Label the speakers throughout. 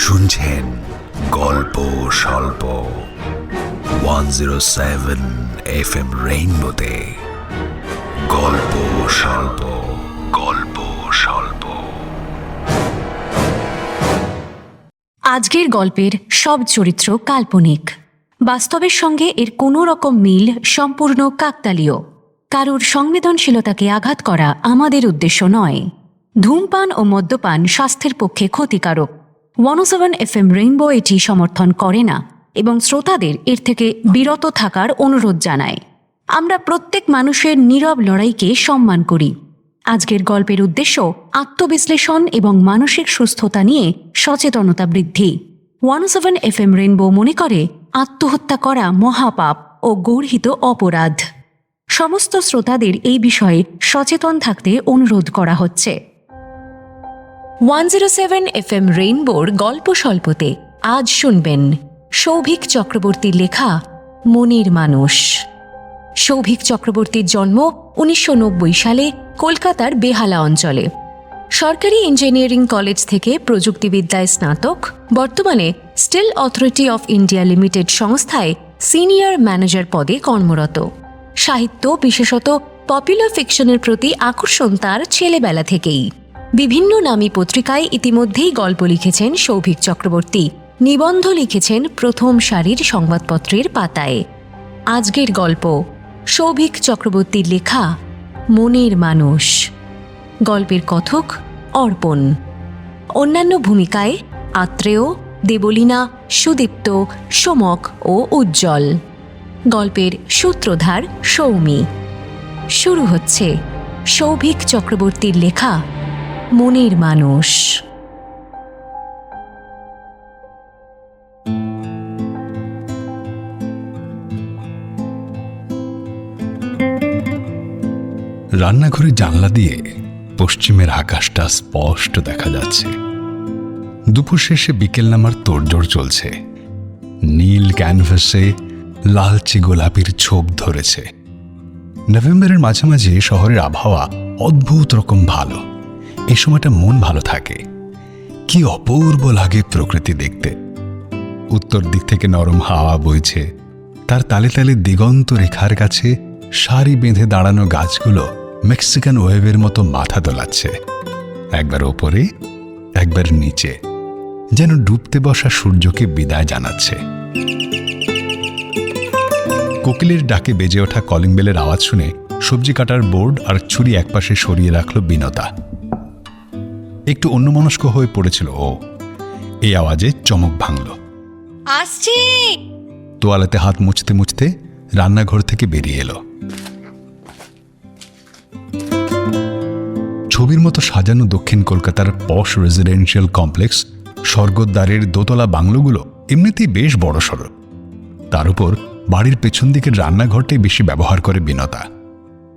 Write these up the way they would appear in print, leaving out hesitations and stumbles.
Speaker 1: শুনছেন গল্প স্বল্প 107 FM রেইনবোতে। গল্প স্বল্প, গল্প স্বল্প।
Speaker 2: আজকের গল্পের সব চরিত্র কাল্পনিক। বাস্তবের সঙ্গে এর কোনো রকম মিল সম্পূর্ণ কাকতালীয়। কারোর সংবেদনশীলতাকে আঘাত করা আমাদের উদ্দেশ্য নয়। ধূমপান ও মদ্যপান স্বাস্থ্যের পক্ষে ক্ষতিকারক। 107 FM রেইনবো এটি সমর্থন করে না এবং শ্রোতাদের এর থেকে বিরত থাকার অনুরোধ জানায়। আমরা প্রত্যেক মানুষের নীরব লড়াইকে সম্মান করি। আজকের গল্পের উদ্দেশ্য আত্মবিশ্লেষণ এবং মানসিক সুস্থতা নিয়ে সচেতনতা বৃদ্ধি। 107 FM রেইনবো মনে করে আত্মহত্যা করা মহাপাপ ও গর্হিত অপরাধ। সমস্ত শ্রোতাদের এই বিষয়ে সচেতন থাকতে অনুরোধ করা হচ্ছে। 107 FM রেইনবোর গল্প স্বল্পতে আজ শুনবেন সৌভিক চক্রবর্তীর লেখা মনের মানুষ। সৌভিক চক্রবর্তীর জন্ম 1990 সালে কলকাতার বেহালা অঞ্চলে। সরকারি ইঞ্জিনিয়ারিং কলেজ থেকে প্রযুক্তিবিদ্যায় স্নাতক, বর্তমানে steel authority of India limited সংস্থায় সিনিয়র ম্যানেজার পদে কর্মরত। সাহিত্য, বিশেষত পপুলার ফিকশনের প্রতি আকর্ষণ তার ছেলেবেলা থেকেই। বিভিন্ন নামী পত্রিকায় ইতিমধ্যেই গল্প লিখেছেন সৌভিক চক্রবর্তী, নিবন্ধ লিখেছেন প্রথম সারির সংবাদপত্রের পাতায়। আজকের গল্প সৌভিক চক্রবর্তীর লেখা মনের মানুষ। গল্পের কথক অর্পণ। অন্যান্য ভূমিকায় আত্রেয়, দেবলীনা, সুদীপ্ত, সোমক ও উজ্জ্বল। গল্পের সূত্রধার সৌমি। শুরু হচ্ছে সৌভিক চক্রবর্তীর লেখা মনের মানুষ।
Speaker 3: রান্নাঘরের জানলা দিয়ে পশ্চিমের আকাশটা স্পষ্ট দেখা যাচ্ছে। দুপুর শেষে বিকেল নামার তোড়জোড় চলছে। নীল ক্যানভাসে লালচে গোলাপির ছোপ ধরেছে। নভেম্বরের মাঝামাঝি শহরের আবহাওয়া অদ্ভুত রকম ভালো। এই সময়টা মন ভালো থাকে। কি অপূর্ব লাগে প্রকৃতি দেখতে। উত্তর দিক থেকে নরম হাওয়া বইছে। তার তালে তালে দিগন্ত রেখার কাছে সারি বেঁধে দাঁড়ানো গাছগুলো মেক্সিকান ওয়েভের মতো মাথা দোলাচ্ছে, একবার ওপরে একবার নিচে, যেন ডুবতে বসা সূর্যকে বিদায় জানাচ্ছে। কোকিলের ডাকে বেজে ওঠা কলিং বেলের আওয়াজ শুনে সবজি কাটার বোর্ড আর ছুরি একপাশে সরিয়ে রাখল বিনতা। একটু অন্যমনস্ক হয়ে পড়েছিল ও। এই আওয়াজে চমক ভাঙল।
Speaker 2: আসছি।
Speaker 3: তোয়ালেতে হাত মুছতে মুছতে রান্নাঘর থেকে বেরিয়ে এলো। ছবির মতো সাজানো দক্ষিণ কলকাতার পশ রেসিডেন্সিয়াল কমপ্লেক্স স্বর্গদ্বারের দোতলা বাংলোগুলো এমনিতেই বেশ বড়সড়। তার উপর বাড়ির পেছন দিকের রান্নাঘরটাই বেশি ব্যবহার করে বিনতা।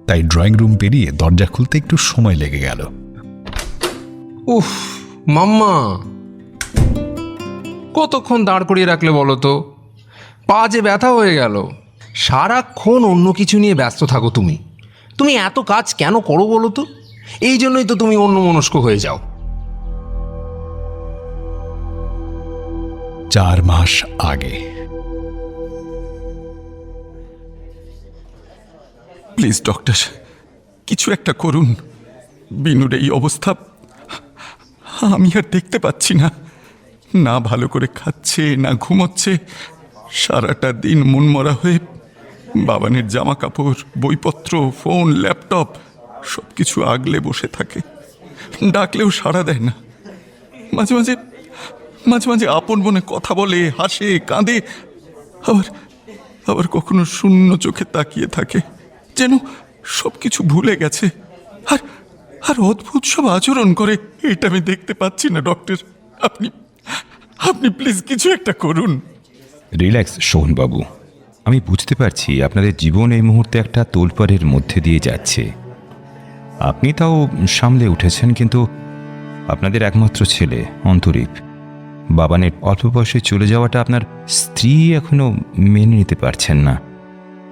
Speaker 3: তাই ড্রয়িং রুম পেরিয়ে দরজা খুলতে একটু সময় লেগে গেল।
Speaker 4: উফ মাম্মা, কতক্ষণ দাঁড় করিয়ে রাখলে বলো তো? পা যে ব্যথা হয়ে গেল। সারাক্ষণ অন্য কিছু নিয়ে ব্যস্ত থাকো তুমি। তুমি এত কাজ কেন করো বলো তো? এই জন্যই তো তুমি অন্যমনস্ক হয়ে যাও।
Speaker 3: 4 মাস আগে।
Speaker 5: প্লিজ ডক্টর, কিছু একটা করুন। বিনুর এই অবস্থা আমি আর দেখতে পাচ্ছি না। না ভালো করে খাচ্ছে, না ঘুমোচ্ছে। সারাটা দিন মনমরা হয়ে বাবানের জামা কাপড়, বইপত্র, ফোন, ল্যাপটপ সব কিছু আগলে বসে থাকে। ডাকলেও সাড়া দেয় না। মাঝে মাঝে মাঝে মাঝে আপন মনে কথা বলে, হাসে, কাঁদে, আবার কখনো শূন্য চোখে তাকিয়ে থাকে, যেন সব কিছু ভুলে গেছে। আর অদ্ভুত সব আচরণ করে। এটা আমি দেখতে পাচ্ছি না ডক্টর। আপনি প্লিজ কিছু একটা করুন।
Speaker 6: রিল্যাক্স সোহনবাবু, আমি বুঝতে পারছি আপনাদের জীবন এই মুহূর্তে একটা তোলপাড়ের মধ্যে দিয়ে যাচ্ছে। আপনি তাও সামলে উঠেছেন, কিন্তু আপনাদের একমাত্র ছেলে অন্তরীপ বাবানের অল্প বয়সে চলে যাওয়াটা আপনার স্ত্রী এখনো মেনে নিতে পারছেন না।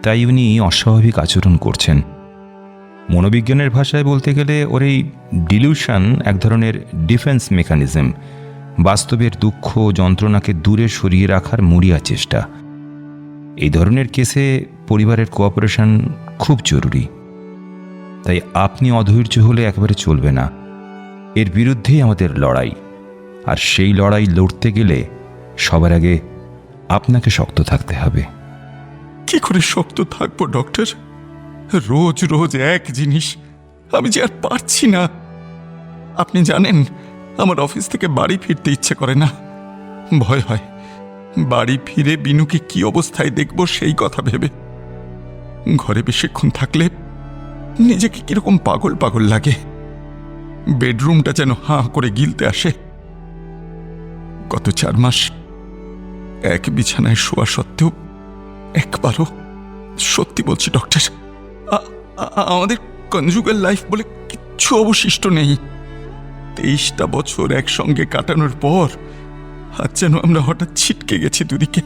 Speaker 6: তাই উনি অস্বাভাবিক আচরণ করছেন। মনোবিজ্ঞানের ভাষায় বলতে গেলে ওর এই ডিলিউশন এক ধরনের ডিফেন্স মেকানিজম বাস্তবের দুঃখ যন্ত্রণাকে দূরে সরিয়ে রাখার মরিয়া চেষ্টা। এই ধরনের কেসে পরিবারের কোঅপারেশন খুব জরুরি। তাই আপনি অধৈর্য হলে একেবারে চলবে না। এর বিরুদ্ধেই আমাদের লড়াই, আর সেই লড়াই লড়তে গেলে সবার আগে আপনাকে শক্ত থাকতে হবে।
Speaker 5: কি করে শক্ত থাকবো ডক্টর? রোজ রোজ এক জিনিস, আমি যে আর পারছি না। আপনি জানেন, আমার অফিস থেকে বাড়ি ফিরতে ইচ্ছে করে না। ভয় হয় বাড়ি ফিরে বিনুকে কি অবস্থায় দেখব সেই কথা ভেবে। ঘরে বেশিক্ষণ থাকলে নিজেকে কিরকম পাগল পাগল লাগে। বেডরুমটা যেন হাঁ করে গিলতে আসে। গত 4 মাস এক বিছানায় শোয়া সত্ত্বেও একবারও, সত্যি বলছি ডক্টর, আমাদের কনজুগাল লাইফ বলে কিচ্ছু অবশিষ্ট নেই। 23টা বছর একসঙ্গে কাটানোর পর আজ যেন আমরা হঠাৎ ছিটকে গেছি দুদিকে,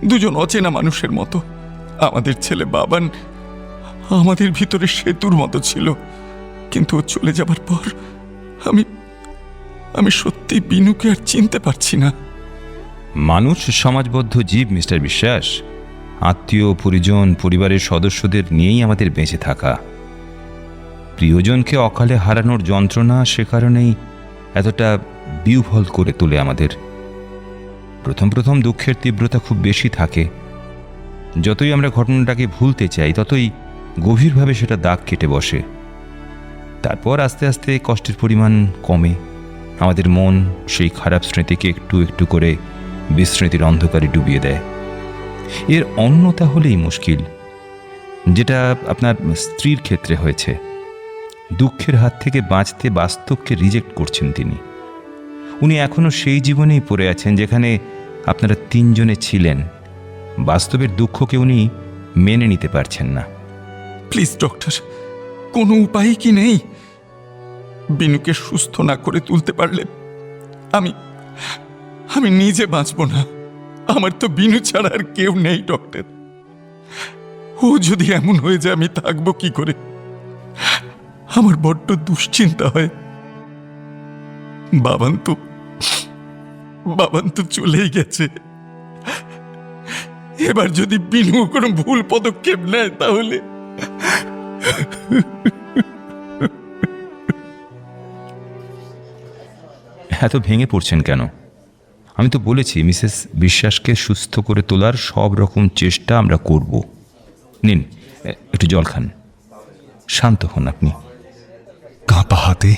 Speaker 5: দুজন অচেনা মানুষের মতো। আমাদের ছেলে বাবান আমাদের ভিতরে সেতুর মতো ছিল, কিন্তু ও চলে যাবার পর আমি সত্যি বিনুকে আর চিনতে পারছি না।
Speaker 6: মানুষ সমাজবদ্ধ জীব মিস্টার বিশ্বাস। আত্মীয় পরিজন পরিবারের সদস্যদের নিয়েই আমাদের বেঁচে থাকা। প্রিয়জনকে অকালে হারানোর যন্ত্রণা সে কারণেই এতটা বিহ্বল করে তোলে আমাদের। প্রথম প্রথম দুঃখের তীব্রতা খুব বেশি থাকে। যতই আমরা ঘটনাটাকে ভুলতে চাই ততই গভীরভাবে সেটা দাগ কেটে বসে। তারপর আস্তে আস্তে কষ্টের পরিমাণ কমে। আমাদের মন সেই খারাপ স্মৃতিকে একটু একটু করে বিস্মৃতির অন্ধকারে ডুবিয়ে দেয়। এর অন্যতা হলেই মুশকিল, যেটা আপনার স্ত্রীর ক্ষেত্রে হয়েছে। দুঃখের হাত থেকে বাঁচতে বাস্তবকে রিজেক্ট করছেন তিনি। উনি এখনো সেই জীবনেই পড়ে আছেন যেখানে আপনারা 3 জনে ছিলেন। বাস্তবের দুঃখকে উনি মেনে নিতে পারছেন না।
Speaker 5: প্লিজ ডক্টর, কোনো উপায় কি নেই? বিনুকে সুস্থ না করে তুলতে পারলে আমি নিজে বাঁচব না। আমার তো বিনু ছাড়া আর কেউ নেই ডক্টর। ও যদি এমন হয়ে যায় আমি থাকবো কি করে? আমার বড্ড দুশ্চিন্তা হয়। বাবান তো চলেই গেছে। এবার যদি বিনু কোনো ভুল পদক্ষেপ নেয় তাহলে
Speaker 6: এত ভেঙে পড়ছেন কেন? আমি তো বলেছি মিসেস বিশ্বাসকে সুস্থ করে তোলার সব রকম চেষ্টা আমরা করব। নিন একটু জল খান, শান্ত হন আপনি।
Speaker 3: কাঁপা হাতে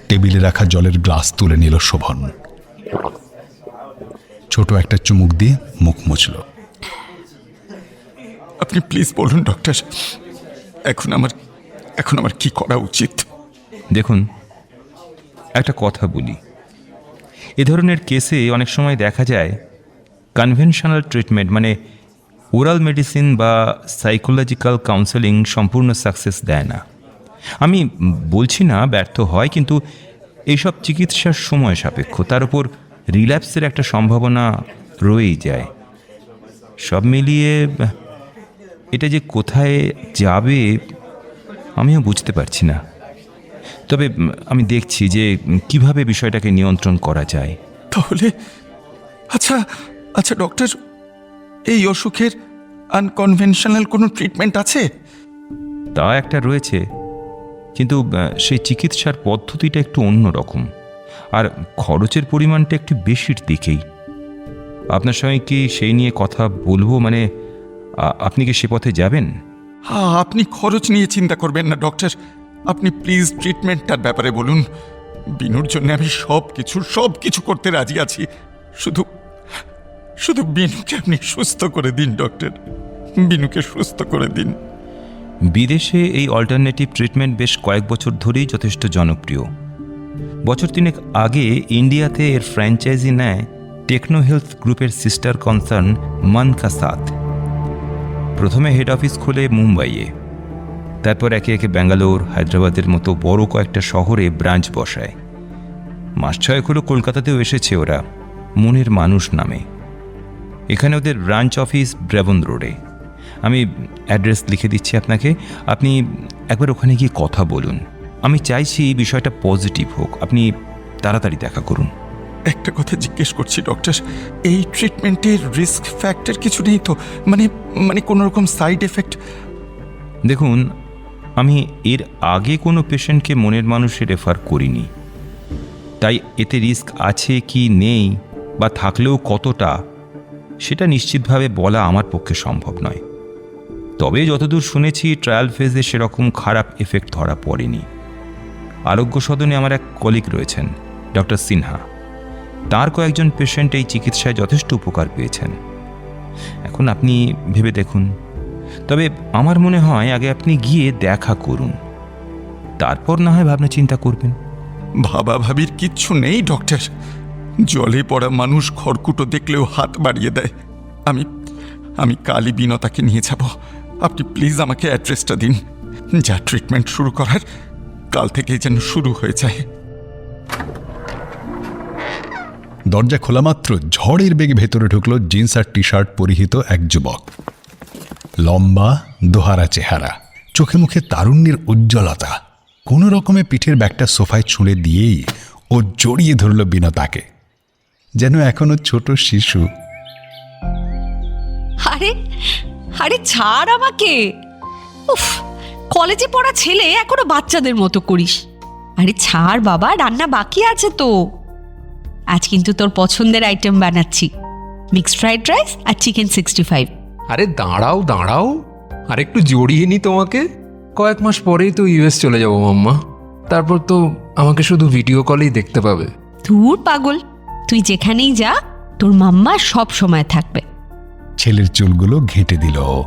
Speaker 3: টেবিলে রাখা জলের গ্লাস তুলে নিল শোভন। ছোট একটা চুমুক দিয়ে মুখ মুছল।
Speaker 5: আপনি প্লিজ বলুন ডক্টর, এখন আমার কি করা উচিত?
Speaker 6: দেখুন, একটা কথা বলি। এ ধরনের কেসে অনেক সময় দেখা যায় কনভেনশনাল ট্রিটমেন্ট মানে ওরাল মেডিসিন বা সাইকোলজিক্যাল কাউন্সেলিং সম্পূর্ণ সাকসেস দেয় না। আমি বলছি না ব্যর্থ হয়, কিন্তু এইসব চিকিৎসার সময় সাপেক্ষ। তার উপর রিল্যাপসের একটা সম্ভাবনা রয়েই যায়। সব মিলিয়ে এটা যে কোথায় যাবে আমিও বুঝতে পারছি না। তবে আমি দেখছি যে কিভাবে বিষয়টাকে নিয়ন্ত্রণ করা যায়।
Speaker 5: তাহলে আচ্ছা ডক্টর, এই অসুখের আনকনভেনশনাল কোনো ট্রিটমেন্ট আছে?
Speaker 6: তা একটা রয়েছে, কিন্তু সেই চিকিৎসার পদ্ধতিটা একটু অন্যরকম, আর খরচের পরিমাণটা একটু বেশির দিকেই। আপনার সঙ্গে কি সেই নিয়ে কথা বলবো? মানে আপনি কি সে পথে যাবেন?
Speaker 5: আপনি খরচ নিয়ে চিন্তা করবেন না ডক্টর। আপনি প্লিজ ট্রিটমেন্টটার ব্যাপারে বলুন। বিনুর জন্য আমি সব কিছু করতে রাজি আছি। শুধু বিনুকে আপনি সুস্থ করে দিন ডক্টর, বিনুকে সুস্থ করে দিন।
Speaker 6: বিদেশে এই অল্টারনেটিভ ট্রিটমেন্ট বেশ কয়েক বছর ধরেই যথেষ্ট জনপ্রিয়। বছর 3 আগে ইন্ডিয়াতে এর ফ্র্যাঞ্চাইজি নেয় টেকনো হেলথ গ্রুপের সিস্টার কনসার্ন মন কা সাথ। প্রথমে হেড অফিস খোলে মুম্বাইয়ে, তারপর একে একে ব্যাঙ্গালোর, হায়দ্রাবাদের মতো বড় কয়েকটা শহরে ব্রাঞ্চ বসায়। মাস 6 হলো কলকাতাতেও এসেছে ওরা, মনের মানুষ নামে। এখানে ওদের ব্রাঞ্চ অফিস ব্রেবন রোডে। আমি অ্যাড্রেস লিখে দিচ্ছি আপনাকে, আপনি একবার ওখানে গিয়ে কথা বলুন। আমি চাইছি বিষয়টা পজিটিভ হোক, আপনি তাড়াতাড়ি দেখা করুন।
Speaker 5: একটা কথা জিজ্ঞেস করছি ডক্টর, এই ট্রিটমেন্টের রিস্ক ফ্যাক্টর কিছু নেই তো? মানে মানে কোনো রকম সাইড এফেক্ট?
Speaker 6: দেখুন, আমি এর আগে কোনো পেশেন্টকে মনের মানুষে রেফার করিনি, তাই এতে রিস্ক আছে কি নেই বা থাকলেও কতটা সেটা নিশ্চিতভাবে বলা আমার পক্ষে সম্ভব নয়। তবে যতদূর শুনেছি ট্রায়াল ফেজে সেরকম খারাপ এফেক্ট ধরা পড়েনি। আরোগ্য সদনে আমার এক কলিগ রয়েছেন, ডক্টর সিনহা। তার কয়েকজন পেশেন্ট এই চিকিৎসায় যথেষ্ট উপকার পেয়েছেন। এখন আপনি ভেবে দেখুন। তবে আমার মনে হয় আগে আপনি গিয়ে দেখা করুন, তারপর না হয় ভাবনা চিন্তা করবেন।
Speaker 5: ভাবা ভাবির কিচ্ছু নেই ডক্টর। জলে পড়া মানুষ খড়কুটো দেখলেও হাত বাড়িয়ে দেয়। আমি আমি কালই বিনতাকে নিয়ে যাব। আপনি প্লিজ আমাকে অ্যাড্রেসটা দিন। যা ট্রিটমেন্ট শুরু করার কাল থেকেই যেন শুরু হয়ে যায়।
Speaker 3: দরজা খোলা মাত্র ঝড়ের বেগে ভেতরে ঢুকলো জিন্স আর টি শার্ট পরিহিত এক যুবক। লম্বা, দোহারা চেহারা, চোখে মুখে তারুণ্যের উজ্জ্বলতা। কোনো রকমে পিঠের ব্যাগটা সোফায় ছুঁড়ে দিয়েই ও জড়িয়ে ধরল বিনতাকে, যেন এখনো ছোট শিশু।
Speaker 7: আরে আরে ছাড় আমাকে। উফ, কলেজে পড়া ছেলে এখনো বাচ্চাদের মতো করিস। আরে ছাড় বাবা, রান্না বাকি আছে তো। আজ কিন্তু তোর পছন্দের আইটেম বানাচ্ছি, মিক্সড ফ্রাইড রাইস আর চিকেন 65।
Speaker 4: আরে দাঁড়াও দাঁড়াও, আর একটু জড়িয়ে নি তোমাকে। কয়েক মাস পরেই তো ইউএস চলে যাবো মাম্মা। তারপর তো আমাকে শুধু ভিডিও কলেই দেখতে পাবে।
Speaker 7: ধুর পাগল, তুই যেখানেই যা তোর মাম্মা সব সময় থাকবে।
Speaker 3: ছেলের চুলগুলো ঘেঁটে দিল ও।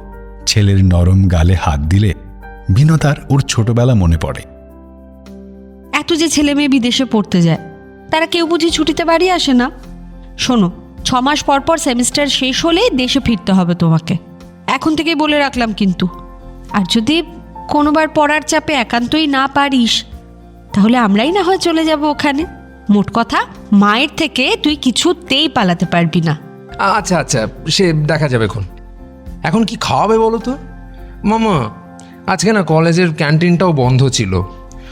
Speaker 3: ছেলের নরম গালে হাত দিলে বিনতার ওর ছোটবেলা মনে পড়ে।
Speaker 7: এত যে ছেলে মেয়ে বিদেশে পড়তে যায়, তারা কেউ বুঝি ছুটিতে বাড়ি আসে না? শোনো, 6 মাস পর পর সেমিস্টার শেষ হলেই দেশে ফিরতে হবে তোমাকে। এখন থেকেই বলে রাখলাম কিন্তু। আর যদি কোনোবার পড়ার চাপে একান্তই না পারিস, তাহলে আমরাই না হয় চলে যাব ওখানে। মোট কথা, মায়ের থেকে তুই কিছুতেই পালাতে পারবি না।
Speaker 4: আচ্ছা আচ্ছা, সে দেখা যাবে। এখন কি খাওয়াবে বলো তো মামা? আজকে না কলেজের ক্যান্টিনটাও বন্ধ ছিল,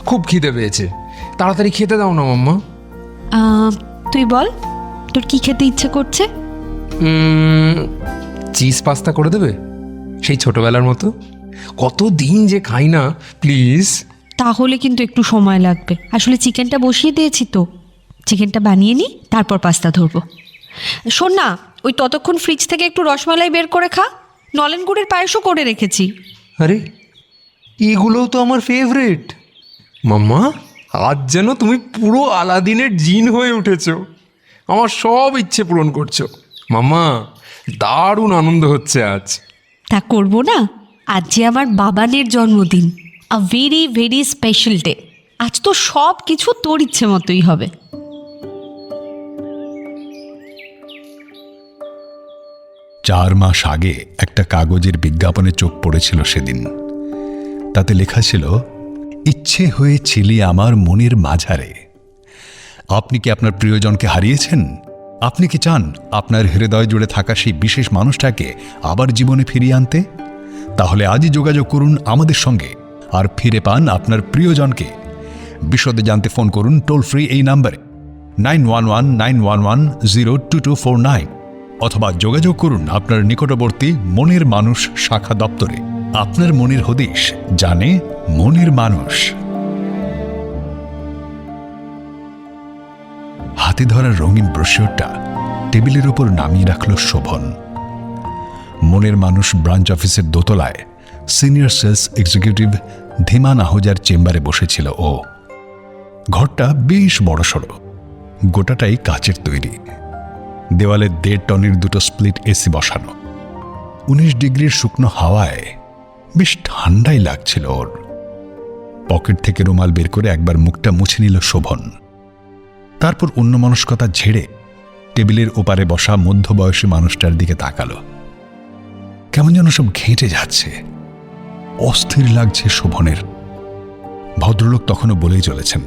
Speaker 4: খুব খিদে পেয়েছে। তাড়াতাড়ি খেতে দাও না মাম্মা।
Speaker 7: তুই বল, তোর কি খেতে ইচ্ছে করছে?
Speaker 4: চিজ পাস্তা করে দেবে, সেই ছোটবেলার মতো। কতদিন যে খাই না, প্লিজ।
Speaker 7: তাহলে কিন্তু একটু সময় লাগবে। আসলে চিকেনটা বসিয়ে দিয়েছি তো, চিকেনটা বানিয়ে নি, তারপর পাস্তা ধরবো। শোন না, ওই ততক্ষণ ফ্রিজ থেকে একটু রসমালাই বের করে খা। নলেন গুড়ের পায়েসও করে রেখেছি।
Speaker 4: আরে এগুলোও তো আমার ফেভারিট। মাম্মা, আজ যেন তুমি পুরো আলাদিনের জিন হয়ে উঠেছো। আমার সব ইচ্ছে পূরণ করছো মাম্মা। দারুণ আনন্দ হচ্ছে আজ।
Speaker 7: তা করবো না? আজ যে আমার বাবানের জন্মদিন, a very very special day. আজ তো সব কিছু তোর ইচ্ছে মতোই হবে।
Speaker 3: 4 মাস আগে একটা কাগজের বিজ্ঞাপনে চোখ পড়েছিল সেদিন। তাতে লেখা ছিল, ইচ্ছে হয়েছিলি আমার মনের মাঝারে। আপনি কি আপনার প্রিয়জনকে হারিয়েছেন? আপনি কি চান আপনার হৃদয় জুড়ে থাকা সেই বিশেষ মানুষটাকে আবার জীবনে ফিরিয়ে আনতে? তাহলে আজই যোগাযোগ করুন আমাদের সঙ্গে আর ফিরে পান আপনার প্রিয়জনকে। বিশদে জানতে ফোন করুন টোল ফ্রি এই নাম্বারে 911911022249, অথবা যোগাযোগ করুন আপনার নিকটবর্তী মনের মানুষ শাখা দপ্তরে। আপনার মনের হদিশ জানে মনের মানুষ। হাতে ধরা রঙিন ব্রোশিওরটা টেবিলের উপর নামিয়ে রাখল শোভন। মনের মানুষ ব্রাঞ্চ অফিসের দোতলায় সিনিয়র সেলস এক্সিকিউটিভ ধীমান আহুজার চেম্বারে বসেছিল ও। ঘরটা বেশ বড়সড়, গোটাটাই কাচের তৈরি। দেওয়ালে 1.5 টনের 2টো স্প্লিট এসি বসানো। 19 ডিগ্রির শুকনো হাওয়ায় বেশ ঠান্ডাই লাগছিল ওর। পকেট থেকে রুমাল বের করে একবার মুখটা মুছে নিল শোভন। তারপর অন্যমনস্কতা ঝেড়ে টেবিলের ওপারে বসা মধ্যবয়সী মানুষটার দিকে তাকালো। কেমন যেন সব ঘেঁটে যাচ্ছে, অস্থির লাগছে শোভনের। ভদ্রলোক তখনও বলেই চলেছেন,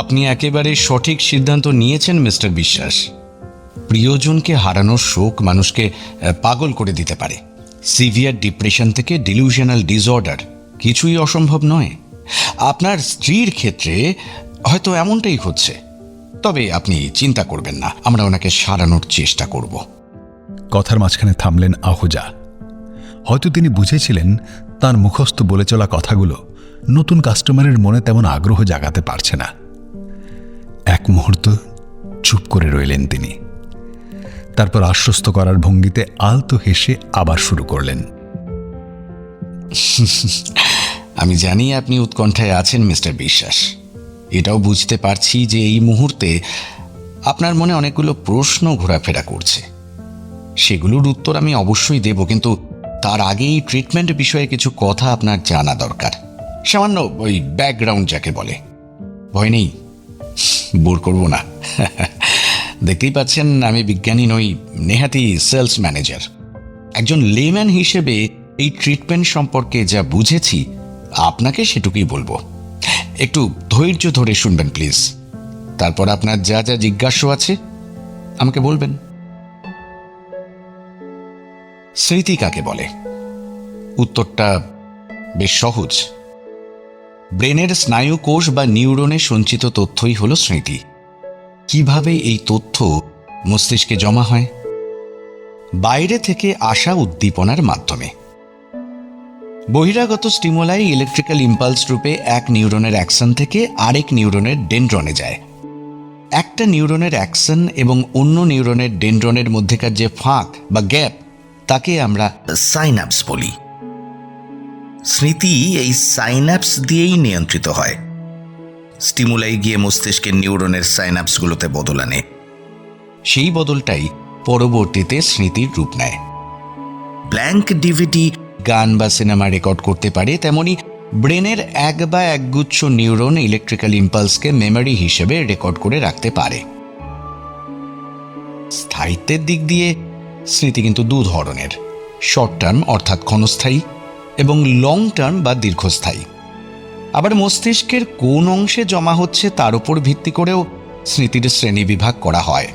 Speaker 8: আপনি একেবারে সঠিক সিদ্ধান্ত নিয়েছেন মিস্টার বিশ্বাস। প্রিয়জনকে হারানোর শোক মানুষকে পাগল করে দিতে পারে। সিভিয়ার ডিপ্রেশন থেকে ডিলিউশনাল ডিসঅর্ডার কিছুই অসম্ভব নয়। আপনার স্ত্রীর ক্ষেত্রে হয়তো এমনটাই হচ্ছে। তবে আপনি চিন্তা করবেন না, আমরা ওনাকে সারানোর চেষ্টা করব।
Speaker 3: কথার মাঝখানে থামলেন আহুজা। হয়তো তিনি বুঝেছিলেন তার মুখস্থ বলে চলা কথাগুলো নতুন কাস্টমারের মনে তেমন আগ্রহ জাগাতে পারছে না। এক মুহূর্ত চুপ করে রইলেন তিনি। তারপর আশ্বস্ত করার ভঙ্গিতে আলতো হেসে আবার শুরু করলেন।
Speaker 8: আমি জানি আপনি উৎকণ্ঠায় আছেন মিস্টার বিশ্বাস। এটাও বুঝতে পারছি যে এই মুহূর্তে আপনার মনে অনেকগুলো প্রশ্ন ঘোরাফেরা করছে। সেগুলোর উত্তর আমি অবশ্যই দেব, কিন্তু তার আগে এই ট্রিটমেন্ট বিষয়ে কিছু কথা আপনার জানা দরকার। সামান্য ওই ব্যাকগ্রাউন্ড যাকে বলে। ভয় নেই, বোর করব না। দেখতেই পাচ্ছেন আমি বিজ্ঞানী নই, নেহাতি সেলস ম্যানেজার। একজন লেম্যান হিসেবে এই ট্রিটমেন্ট সম্পর্কে যা বুঝেছি আপনাকে সেটুকুই বলবো। একটু ধৈর্য ধরে শুনবেন প্লিজ। তারপর আপনার যা যা জিজ্ঞাসা আছে আমাকে বলবেন। স্মৃতি কাকে বলে? উত্তরটা বেশ সহজ। ব্রেনের স্নায়ু কোষ বা নিউরনে সঞ্চিত তথ্যই হলো স্মৃতি। কিভাবে এই তথ্য মস্তিষ্কে জমা হয়? বাইরে থেকে আসা উদ্দীপনার মাধ্যমে। বহিরাগত স্টিমুলাই ইলেকট্রিক্যাল ইম্পালস রূপে এক নিউরনের অ্যাকশন থেকে আরেক নিউরনের ডেনড্রনে যায়। একটা নিউরনের অ্যাকশন এবং অন্য নিউরনের ডেনড্রনের মধ্যেকার যে ফাঁক বা গ্যাপ, তাকে আমরা
Speaker 9: সাইন্যাপস বলি। স্মৃতি এই সাইন্যাপস দিয়েই নিয়ন্ত্রিত হয়। স্টিমুলাই গিয়ে মস্তিষ্কের নিউরনের সাইন্যাপসগুলোতে বদল আনে।
Speaker 8: সেই বদলটাই পরবর্তীতে স্মৃতির রূপ নেয়।
Speaker 9: ব্ল্যাঙ্ক ডিভিডি
Speaker 8: গান বা সিনেমা রেকর্ড করতে পারে, তেমনি ব্রেনের এক বা একগুচ্ছ নিউরন ইলেকট্রিক্যাল ইম্পালসকে মেমরি হিসেবে রেকর্ড করে রাখতে পারে। স্থায়িত্বের দিক দিয়ে স্মৃতি কিন্তু দু ধরনের, শর্ট টার্ম অর্থাৎ ক্ষণস্থায়ী এবং লং টার্ম বা দীর্ঘস্থায়ী। আবার মস্তিষ্কের কোন অংশে জমা হচ্ছে তার উপর ভিত্তি করেও স্মৃতির শ্রেণী বিভাগ করা হয়।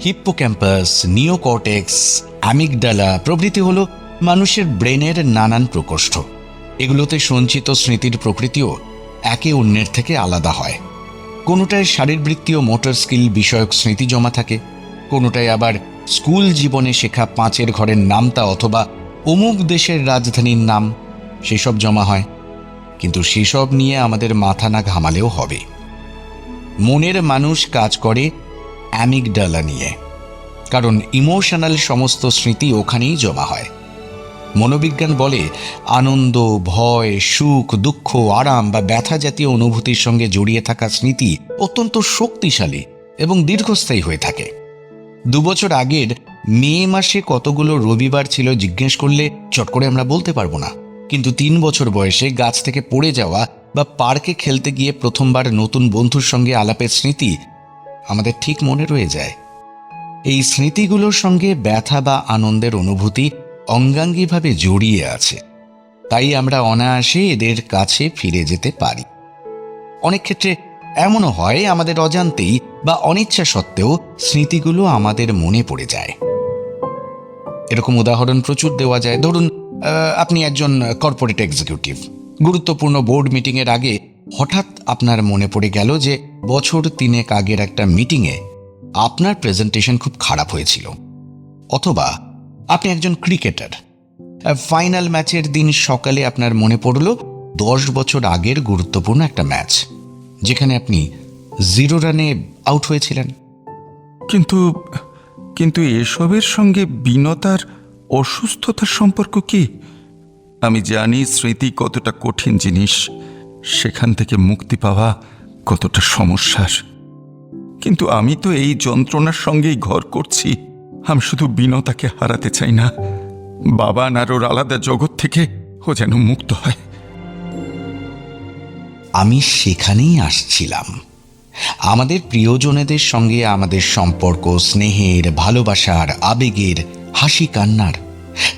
Speaker 8: হিপ্পোক্যাম্পাস, নিওকর্টেক্স, অ্যামিগডালা প্রভৃতি হল মানুষের ব্রেনের নানান প্রকোষ্ঠ। এগুলোতে সঞ্চিত স্মৃতির প্রকৃতিও একে অন্যের থেকে আলাদা হয়। কোনোটায় শারীরবৃত্তীয় মোটর স্কিল বিষয়ক স্মৃতি জমা থাকে, কোনোটায় আবার স্কুল জীবনে শেখা পাঁচের ঘরের নামতা অথবা অমুক দেশের রাজধানীর নাম সেসব জমা হয়। কিন্তু সেসব নিয়ে আমাদের মাথা না ঘামালেও হবে। মনের মানুষ কাজ করে অ্যামিগডালা নিয়ে, কারণ ইমোশনাল সমস্ত স্মৃতি ওখানেই জমা হয়। মনোবিজ্ঞান বলে আনন্দ, ভয়, সুখ, দুঃখ, আরাম বা ব্যথা জাতীয় অনুভূতির সঙ্গে জড়িয়ে থাকা স্মৃতি অত্যন্ত শক্তিশালী এবং দীর্ঘস্থায়ী হয়ে থাকে। 2 বছর আগের মে মাসে কতগুলো রবিবার ছিল জিজ্ঞেস করলে চট করে আমরা বলতে পারবো না, কিন্তু 3 বছর বয়সে গাছ থেকে পড়ে যাওয়া বা পার্কে খেলতে গিয়ে প্রথমবার নতুন বন্ধুর সঙ্গে আলাপের স্মৃতি আমাদের ঠিক মনে রয়ে যায়। এই স্মৃতিগুলোর সঙ্গে ব্যথা বা আনন্দের অনুভূতি অঙ্গাঙ্গিভাবে জড়িয়ে আছে, তাই আমরা অনায়াসে এদের কাছে ফিরে যেতে পারি। অনেক ক্ষেত্রে এমনও হয় আমাদের অজান্তেই বা অনিচ্ছা সত্ত্বেও স্মৃতিগুলো আমাদের মনে পড়ে যায়। এরকম উদাহরণ প্রচুর দেওয়া যায়। ধরুন আপনি একজন কর্পোরেট এক্সিকিউটিভ, গুরুত্বপূর্ণ বোর্ড মিটিংয়ের আগে হঠাৎ আপনার মনে পড়ে গেল যে বছর 3 আগের একটা মিটিংয়ে আপনার প্রেজেন্টেশন খুব খারাপ হয়েছিল। অথবা আপনি একজন ক্রিকেটার, ফাইনাল ম্যাচের দিন সকালে আপনার মনে পড়ল 10 বছর আগের গুরুত্বপূর্ণ একটা ম্যাচ যেখানে আপনি 0 রানে আউট হয়েছিলেন।
Speaker 5: কিন্তু এসবের সঙ্গে বিনতার অসুস্থতার সম্পর্ক কি? আমি জানি স্মৃতি কতটা কঠিন জিনিস, সেখান থেকে মুক্তি পাওয়া কতটা সমস্যার, কিন্তু আমি তো এই যন্ত্রণার সঙ্গেই ঘর করছি। আমি শুধু বিনতাকে হারাতে চাই না, বাবা আর ওর আলাদা জগৎ থেকে ও যেন মুক্ত হয়।
Speaker 8: আমি সেখানেই আসছিলাম। আমাদের প্রিয়জনেদের সঙ্গে আমাদের সম্পর্ক স্নেহের, ভালোবাসার, আবেগের, হাসি কান্নার,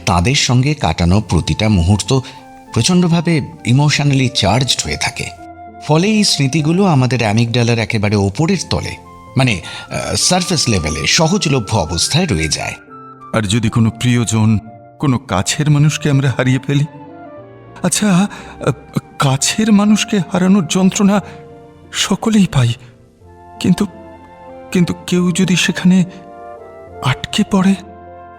Speaker 8: তাদের সঙ্গে কাটানো প্রতিটা মুহূর্ত প্রচণ্ডভাবে ইমোশনালি চার্জড হয়ে থাকে। ফলে এই স্মৃতিগুলো আমাদের অ্যামিগডালার একেবারে ওপরের তলে, মানে সারফেস লেভেলে সহজলভ্য অবস্থায় রয়ে যায়।
Speaker 5: আর যদি কোনো প্রিয়জন, কোনো কাছের মানুষকে আমরা হারিয়ে ফেলি, আচ্ছা, কাছের মানুষকে হারানোর যন্ত্রণা সকলেই পাই, কিন্তু কিন্তু কেউ যদি সেখানে আটকে পড়ে,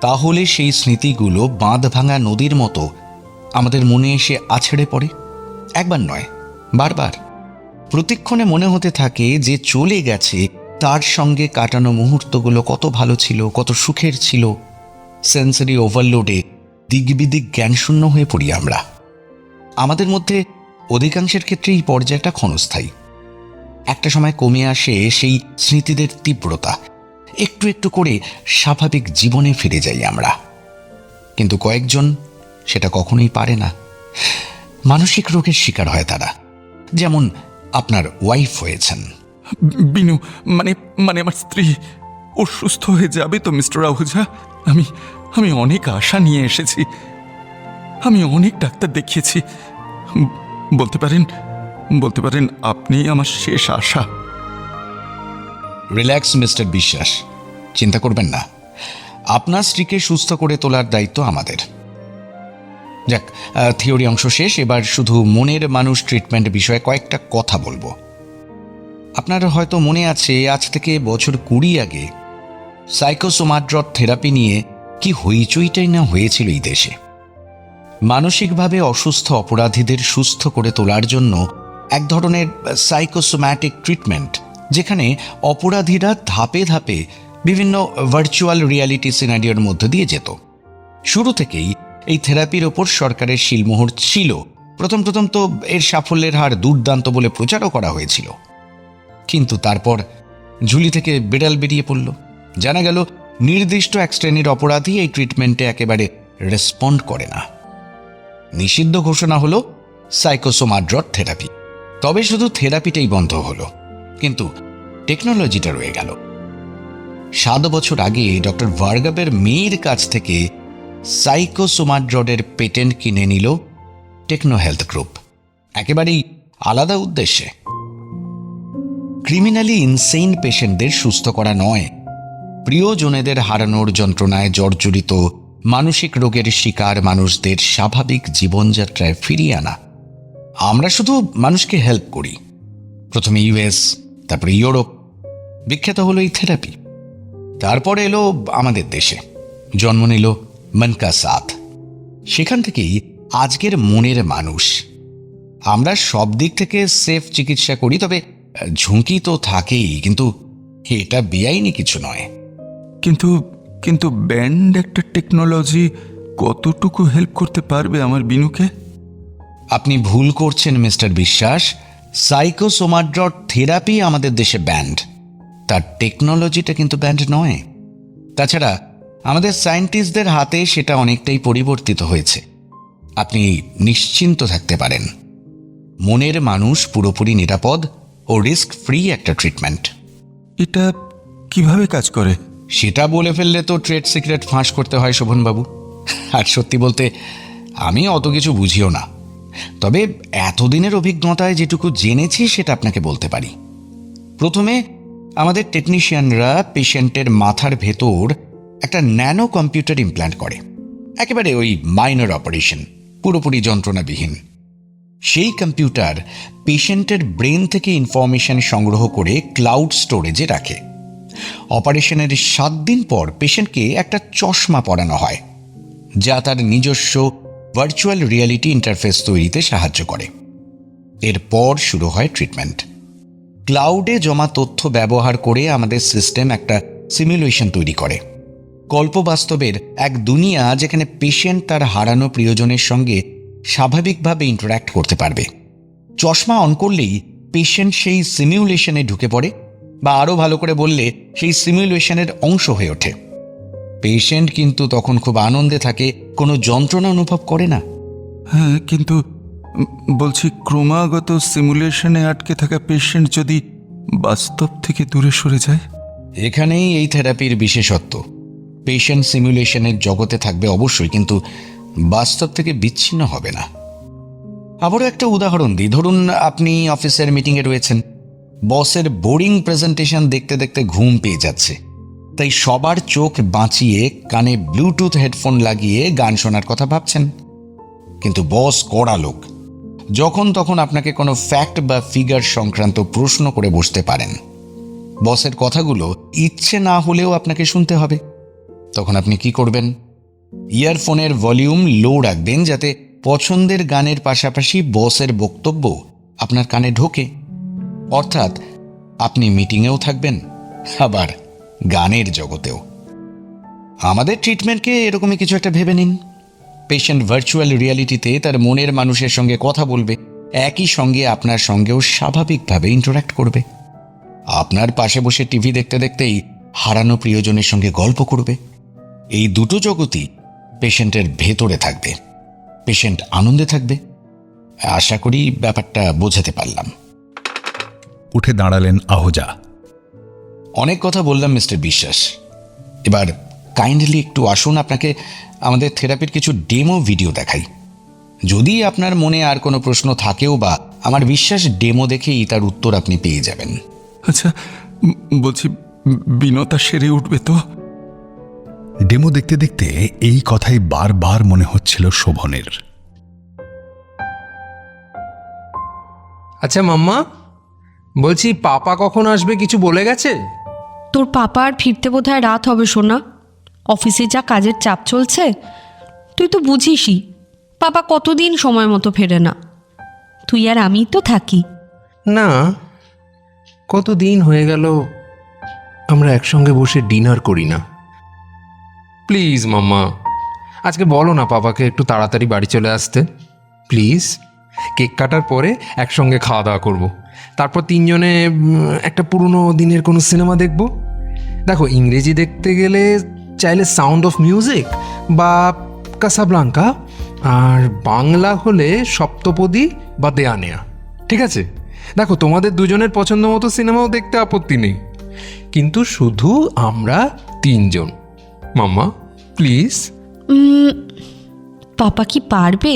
Speaker 8: তাহলে সেই স্মৃতিগুলো বাঁধ ভাঙা নদীর মতো আমাদের মনে এসে আছড়ে পড়ে। একবার নয়, বারবার। প্রতিক্ষণে মনে হতে থাকে যে চলে গেছে তার সঙ্গে কাটানো মুহূর্তগুলো কত ভালো ছিল, কত সুখের ছিল। সেন্সরি ওভারলোডে দিগবিদিক জ্ঞানশূন্য হয়ে পড়ি আমরা। আমাদের মধ্যে অধিকাংশের ক্ষেত্রে এই পর্যায়টা ক্ষণস্থায়ী। একটা সময় কমে আসে সেই স্মৃতিদের তীব্রতা, একটু একটু করে স্বাভাবিক জীবনে ফিরে যাই আমরা। কিন্তু কয়েকজন সেটা কখনোই পারে না। মানসিক রোগের শিকার হয় তারা, যেমন আপনার ওয়াইফ হয়েছেন।
Speaker 5: বিনু মানে মানে আমার স্ত্রী, ও সুস্থ হয়ে যাবে তো মিস্টার আহুজা? আমি অনেক আশা নিয়ে এসেছি, আমি অনেক ডাক্তার দেখিয়েছি। বলতে পারেন আপনি আমার শেষ আশা।
Speaker 8: রিল্যাক্স মিস্টার বিশ্বাস, চিন্তা করবেন না। আপনার স্ত্রীকে সুস্থ করে তোলার দায়িত্ব আমাদের। যাক, থিওরি অংশ শেষ, এবার শুধু মনের মানুষ ট্রিটমেন্ট বিষয়ে কয়েকটা কথা বলবো। আপনার হয়তো মনে আছে, আজ থেকে বছর 20 আগে সাইকোসোমাড্রট থেরাপি নিয়ে কি হইচইটাই না হয়েছিল এই দেশে। মানসিকভাবে অসুস্থ অপরাধীদের সুস্থ করে তোলার জন্য এক ধরনের সাইকোসোম্যাটিক ট্রিটমেন্ট, যেখানে অপরাধীরা ধাপে ধাপে বিভিন্ন ভার্চুয়াল রিয়ালিটি সিনারিওর মধ্যে দিয়ে যেত। শুরু থেকেই এই থেরাপির ওপর সরকারের শিলমোহর ছিল। প্রথম তো এর সাফল্যের হার দুর্দান্ত বলে প্রচারও করা হয়েছিল, কিন্তু তারপর ঝুলি থেকে বিড়াল বেরিয়ে পড়ল। জানা গেল নির্দিষ্ট এক শ্রেণীর অপরাধী এই ট্রিটমেন্টে একেবারে রেসপন্ড করে না। নিষিদ্ধ ঘোষণা হলো সাইকোসোমাড্রট থেরাপি। তবে শুধু থেরাপিটাই বন্ধ হলো, কিন্তু টেকনোলজিটা রয়ে গেল। 7 বছর আগে ডক্টর ভার্গাবের মেয়ের কাছ থেকে সাইকোসোমাড্রটের পেটেন্ট কিনে নিল টেকনো হেলথ গ্রুপ, একেবারেই আলাদা উদ্দেশ্যে। ক্রিমিনালি ইনসেইন পেশেন্টদের সুস্থ করা নয়, প্রিয়জনেদের হারানোর যন্ত্রণায় জর্জরিত মানসিক রোগের শিকার মানুষদের স্বাভাবিক জীবনযাত্রায় ফিরিয়ে আনা। আমরা শুধু মানুষকে হেল্প করি। প্রথমে ইউএস, তারপরে ইউরোপ, বিখ্যাত হলো এই থেরাপি। তারপরে এলো আমাদের দেশে, জন্ম নিল মন কা সাথ। সেখান থেকেই আজকের মনের মানুষ। আমরা সব দিক থেকে সেফ চিকিৎসা করি, তবে ঝুঁকি তো থাকেই, কিন্তু এটা বেআইনি কিছু নয়।
Speaker 5: কিন্তু ব্যান্ড একটা টেকনোলজি কতটুকু হেল্প করতে পারবে আমার বিনুকে?
Speaker 8: আপনি ভুল করছেন মিস্টার বিশ্বাস। সাইকোসোমাড্রট থেরাপি আমাদের দেশে ব্যান্ড, তার টেকনোলজিটা কিন্তু ব্যান্ড নয়। তাছাড়া আমাদের সায়েন্টিস্টদের হাতে সেটা অনেকটাই পরিবর্তিত হয়েছে। আপনি নিশ্চিন্ত থাকতে পারেন, মনের মানুষ পুরোপুরি নিরাপদ ও রিস্ক ফ্রি একটা ট্রিটমেন্ট।
Speaker 5: এটা কিভাবে কাজ করে?
Speaker 8: সেটা বলে ফেললে তো ট্রেড সিক্রেট ফাঁস করতে হয় শোভনবাবু। আর সত্যি বলতে আমি অত কিছু বুঝিও না, তবে এতদিনের অভিজ্ঞতায় যেটুকু জেনেছি সেটা আপনাকে বলতে পারি। প্রথমে আমাদের টেকনিশিয়ানরা পেশেন্টের মাথার ভেতর একটা ন্যানো কম্পিউটার ইমপ্ল্যান্ট করে, একেবারে ওই মাইনর অপারেশন, পুরোপুরি যন্ত্রণাবিহীন। সেই কম্পিউটার পেশেন্টের ব্রেন থেকে ইনফরমেশন সংগ্রহ করে ক্লাউড স্টোরেজে রাখে। অপারেশনের 7 দিন পর পেশেন্টকে একটা চশমা পরানো হয়, যা তার নিজস্ব ভার্চুয়াল রিয়ালিটি ইন্টারফেস তৈরিতে সাহায্য করে। এরপর শুরু হয় ট্রিটমেন্ট। ক্লাউডে জমা তথ্য ব্যবহার করে আমাদের সিস্টেম একটা সিমুলেশন তৈরি করে, কল্পবাস্তবের এক দুনিয়া যেখানে পেশেন্ট তার হারানো প্রিয়জনের সঙ্গে স্বাভাবিকভাবে ইন্টারঅ্যাক্ট করতে পারবে। চশমা অন করলেই পেশেন্ট সেই সিমুলেশনে ঢুকে পড়ে, বা আরও ভালো করে বললে সেই সিমুলেশনের অংশ হয়ে ওঠে। পেশেন্ট কিন্তু তখন খুব আনন্দে থাকে, কোনো যন্ত্রণা অনুভব করে না।
Speaker 5: হ্যাঁ, কিন্তু বলছি, ক্রমাগত সিমুলেশনে আটকে থাকা পেশেন্ট যদি বাস্তব থেকে দূরে সরে যায়?
Speaker 8: এখানেই এই থেরাপির বিশেষত্ব। পেশেন্ট সিমুলেশনের জগতে থাকবে অবশ্যই, কিন্তু বাস্তব থেকে বিচ্ছিন্ন হবে না। আবারও একটা উদাহরণ দিই। ধরুন আপনি অফিসের মিটিংয়ে রয়েছেন, বসের বোরিং প্রেজেন্টেশন দেখতে দেখতে ঘুম পেয়ে যাচ্ছে, তাই সবার চোখ বাঁচিয়ে কানে ব্লুটুথ হেডফোন লাগিয়ে গান শোনার কথা ভাবছেন। কিন্তু বস কড়া লোক। যখন তখন আপনাকে কোনো ফ্যাক্ট বা ফিগার সংক্রান্ত প্রশ্ন করে বসতে পারেন। বসের কথাগুলো ইচ্ছে না হলেও আপনাকে শুনতে হবে। তখন আপনি কি করবেন? ইয়ারফোনের ভলিউম লো রাখবেন, যাতে পছন্দের গানের পাশাপাশি বসের বক্তব্য আপনার কানে ঢোকে। অর্থাৎ আপনি মিটিংয়েও থাকবেন, আবার গানের জগতেও। আমাদের ট্রিটমেন্টকে এরকমই কিছু একটা ভেবে নিন। পেশেন্ট ভার্চুয়াল রিয়ালিটিতে তার মনের মানুষের সঙ্গে কথা বলবে, একই সঙ্গে আপনার সঙ্গেও স্বাভাবিকভাবে ইন্টারাক্ট করবে। আপনার পাশে বসে টিভি দেখতে দেখতেই হারানো প্রিয়জনের সঙ্গে গল্প করবে। এই দুটো জগতই পেশেন্টের ভেতরে থাকবে, পেশেন্ট আনন্দে থাকবে। আশা করি ব্যাপারটা বোঝাতে পারলাম।
Speaker 3: উঠে দাঁড়ালেন আহজা।
Speaker 8: অনেক কথা বললাম মিস্টার বিশ্বাস, এবার কাইন্ডলি একটু আসুন, আপনাকে আমাদের থেরাপির কিছু ডেমো ভিডিও দেখাই। যদি আপনার মনে আর কোনো প্রশ্ন থাকেও, বা আমার বিশ্বাস ডেমো দেখেই তার উত্তর আপনি পেয়ে যাবেন।
Speaker 5: আচ্ছা, বলছি বিনতা সেরে উঠবে তো?
Speaker 3: ডেমো দেখতে দেখতে এই কথাই বারবার মনে হচ্ছিল শোভনের।
Speaker 4: আচ্ছা মাম্মা, বলছি পাপা কখন আসবে কিছু বলে গেছে?
Speaker 7: তোর পাপা আর ফিরতে বোধহয় রাত হবে সোনা। অফিসে যা কাজের চাপ চলছে, তুই তো বুঝিসই, পাপা কতদিন সময় মতো ফেরে না। তুই আর আমি তো থাকি।
Speaker 4: না, কতদিন হয়ে গেল আমরা একসঙ্গে বসে ডিনার করি না। প্লিজ মাম্মা, আজকে বলো না পাপাকে একটু তাড়াতাড়ি বাড়ি চলে আসতে প্লিজ। কেক কাটার পরে একসঙ্গে খাওয়া দাওয়া করবো, তারপর তিনজনে একটা পুরনো দিনের কোনো সিনেমা দেখব। দেখো, ইংরেজি দেখতে গেলে চাইলে সাউন্ড অফ মিউজিক বা কাসাব্লাঙ্কা, আর বাংলা হলে সপ্তপদী বা দেয়ানেয়া। ঠিক আছে? দেখো, তোমাদের দুজনের পছন্দ মতো সিনেমাও দেখতে আপত্তি নেই, কিন্তু শুধু আমরা তিনজন। মাম্মা প্লিজ।
Speaker 7: পাপা কি পারবে?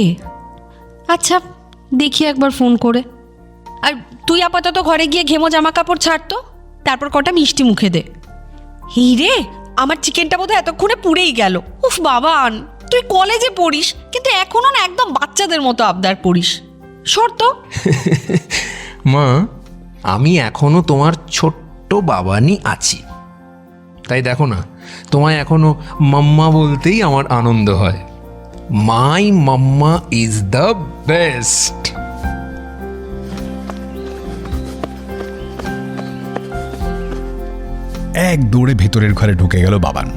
Speaker 7: আচ্ছা, দেখি একবার ফোন করে। আর তুই আপাতত ঘরে গিয়ে ঘেমো জামা কাপড় ছাড়তো, তারপর কটা মিষ্টি মুখে দে। এই রে, আমার চিকেনটা বোধহয় এতক্ষণে পুড়েই গেল। উফ বাবান, তুই কলেজে পড়িস কিন্তু এখনো না একদম বাচ্চাদের মতো আবদার করিস। শর্ত
Speaker 4: মা, আমি এখনো তোমার ছোট্ট বাবানি আছি, তাই দেখো না, তোমায় এখনো মাম্মা বলতেই আমার আনন্দ হয়। মাই মাম্মা ইজ দ্য বেস্ট।
Speaker 3: এক দৌড়ে ভেতরের ঘরে ঢুকে গেল বাবান।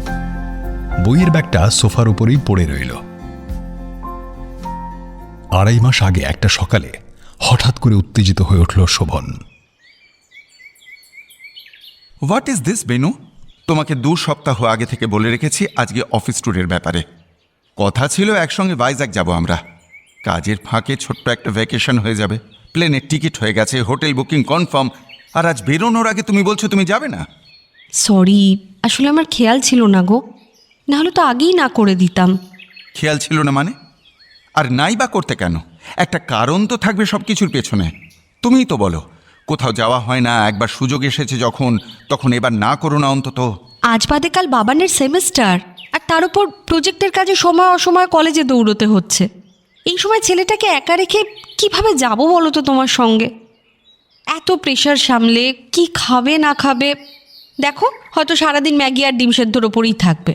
Speaker 3: বইয়ের ব্যাগটা সোফার উপরেই পড়ে রইল। 2.5 মাস আগে একটা সকালে হঠাৎ করে উত্তেজিত হয়ে উঠল Shobhan.
Speaker 5: What is this Benu? তোমাকে 2 সপ্তাহ আগে থেকে বলে রেখেছি আজকে অফিস ট্যুরের ব্যাপারে। কথা ছিল একসঙ্গে ভাইজ্যাক যাব আমরা। কাজের ফাঁকে ছোট্ট একটা ভ্যাকেশন হয়ে যাবে। প্লেনের টিকিট হয়ে গেছে, হোটেল বুকিং কনফার্ম, আর আজ বেরোনোর আগে তুমি বলছো তুমি যাবে না।
Speaker 7: সরি, আসলে আমার খেয়াল ছিল না গো, নাহলে তো আগেই না করে দিতাম।
Speaker 5: খেয়াল ছিল না মানে? আর নাই বা করতে কেন? একটা কারণ তো থাকবে সব কিছুর পেছনে। তুমিই তো বলো, কোথাও যাওয়া হয় না, একবার সুযোগ এসেছে যখন, তখন এবার না করো না অন্তত।
Speaker 7: আজ বাদে কাল বাবানের সেমিস্টার, আর তার উপর প্রজেক্টের কাজে সময় অসময় কলেজে দৌড়তে হচ্ছে। এই সময় ছেলেটাকে একা রেখে কিভাবে যাব বলো তো তোমার সঙ্গে? এত প্রেশার সামলে কি খাবে না খাবে। দেখো, হয়তো সারাদিন ম্যাগি আর ডিম সেদ্ধর ওপরেই থাকবে,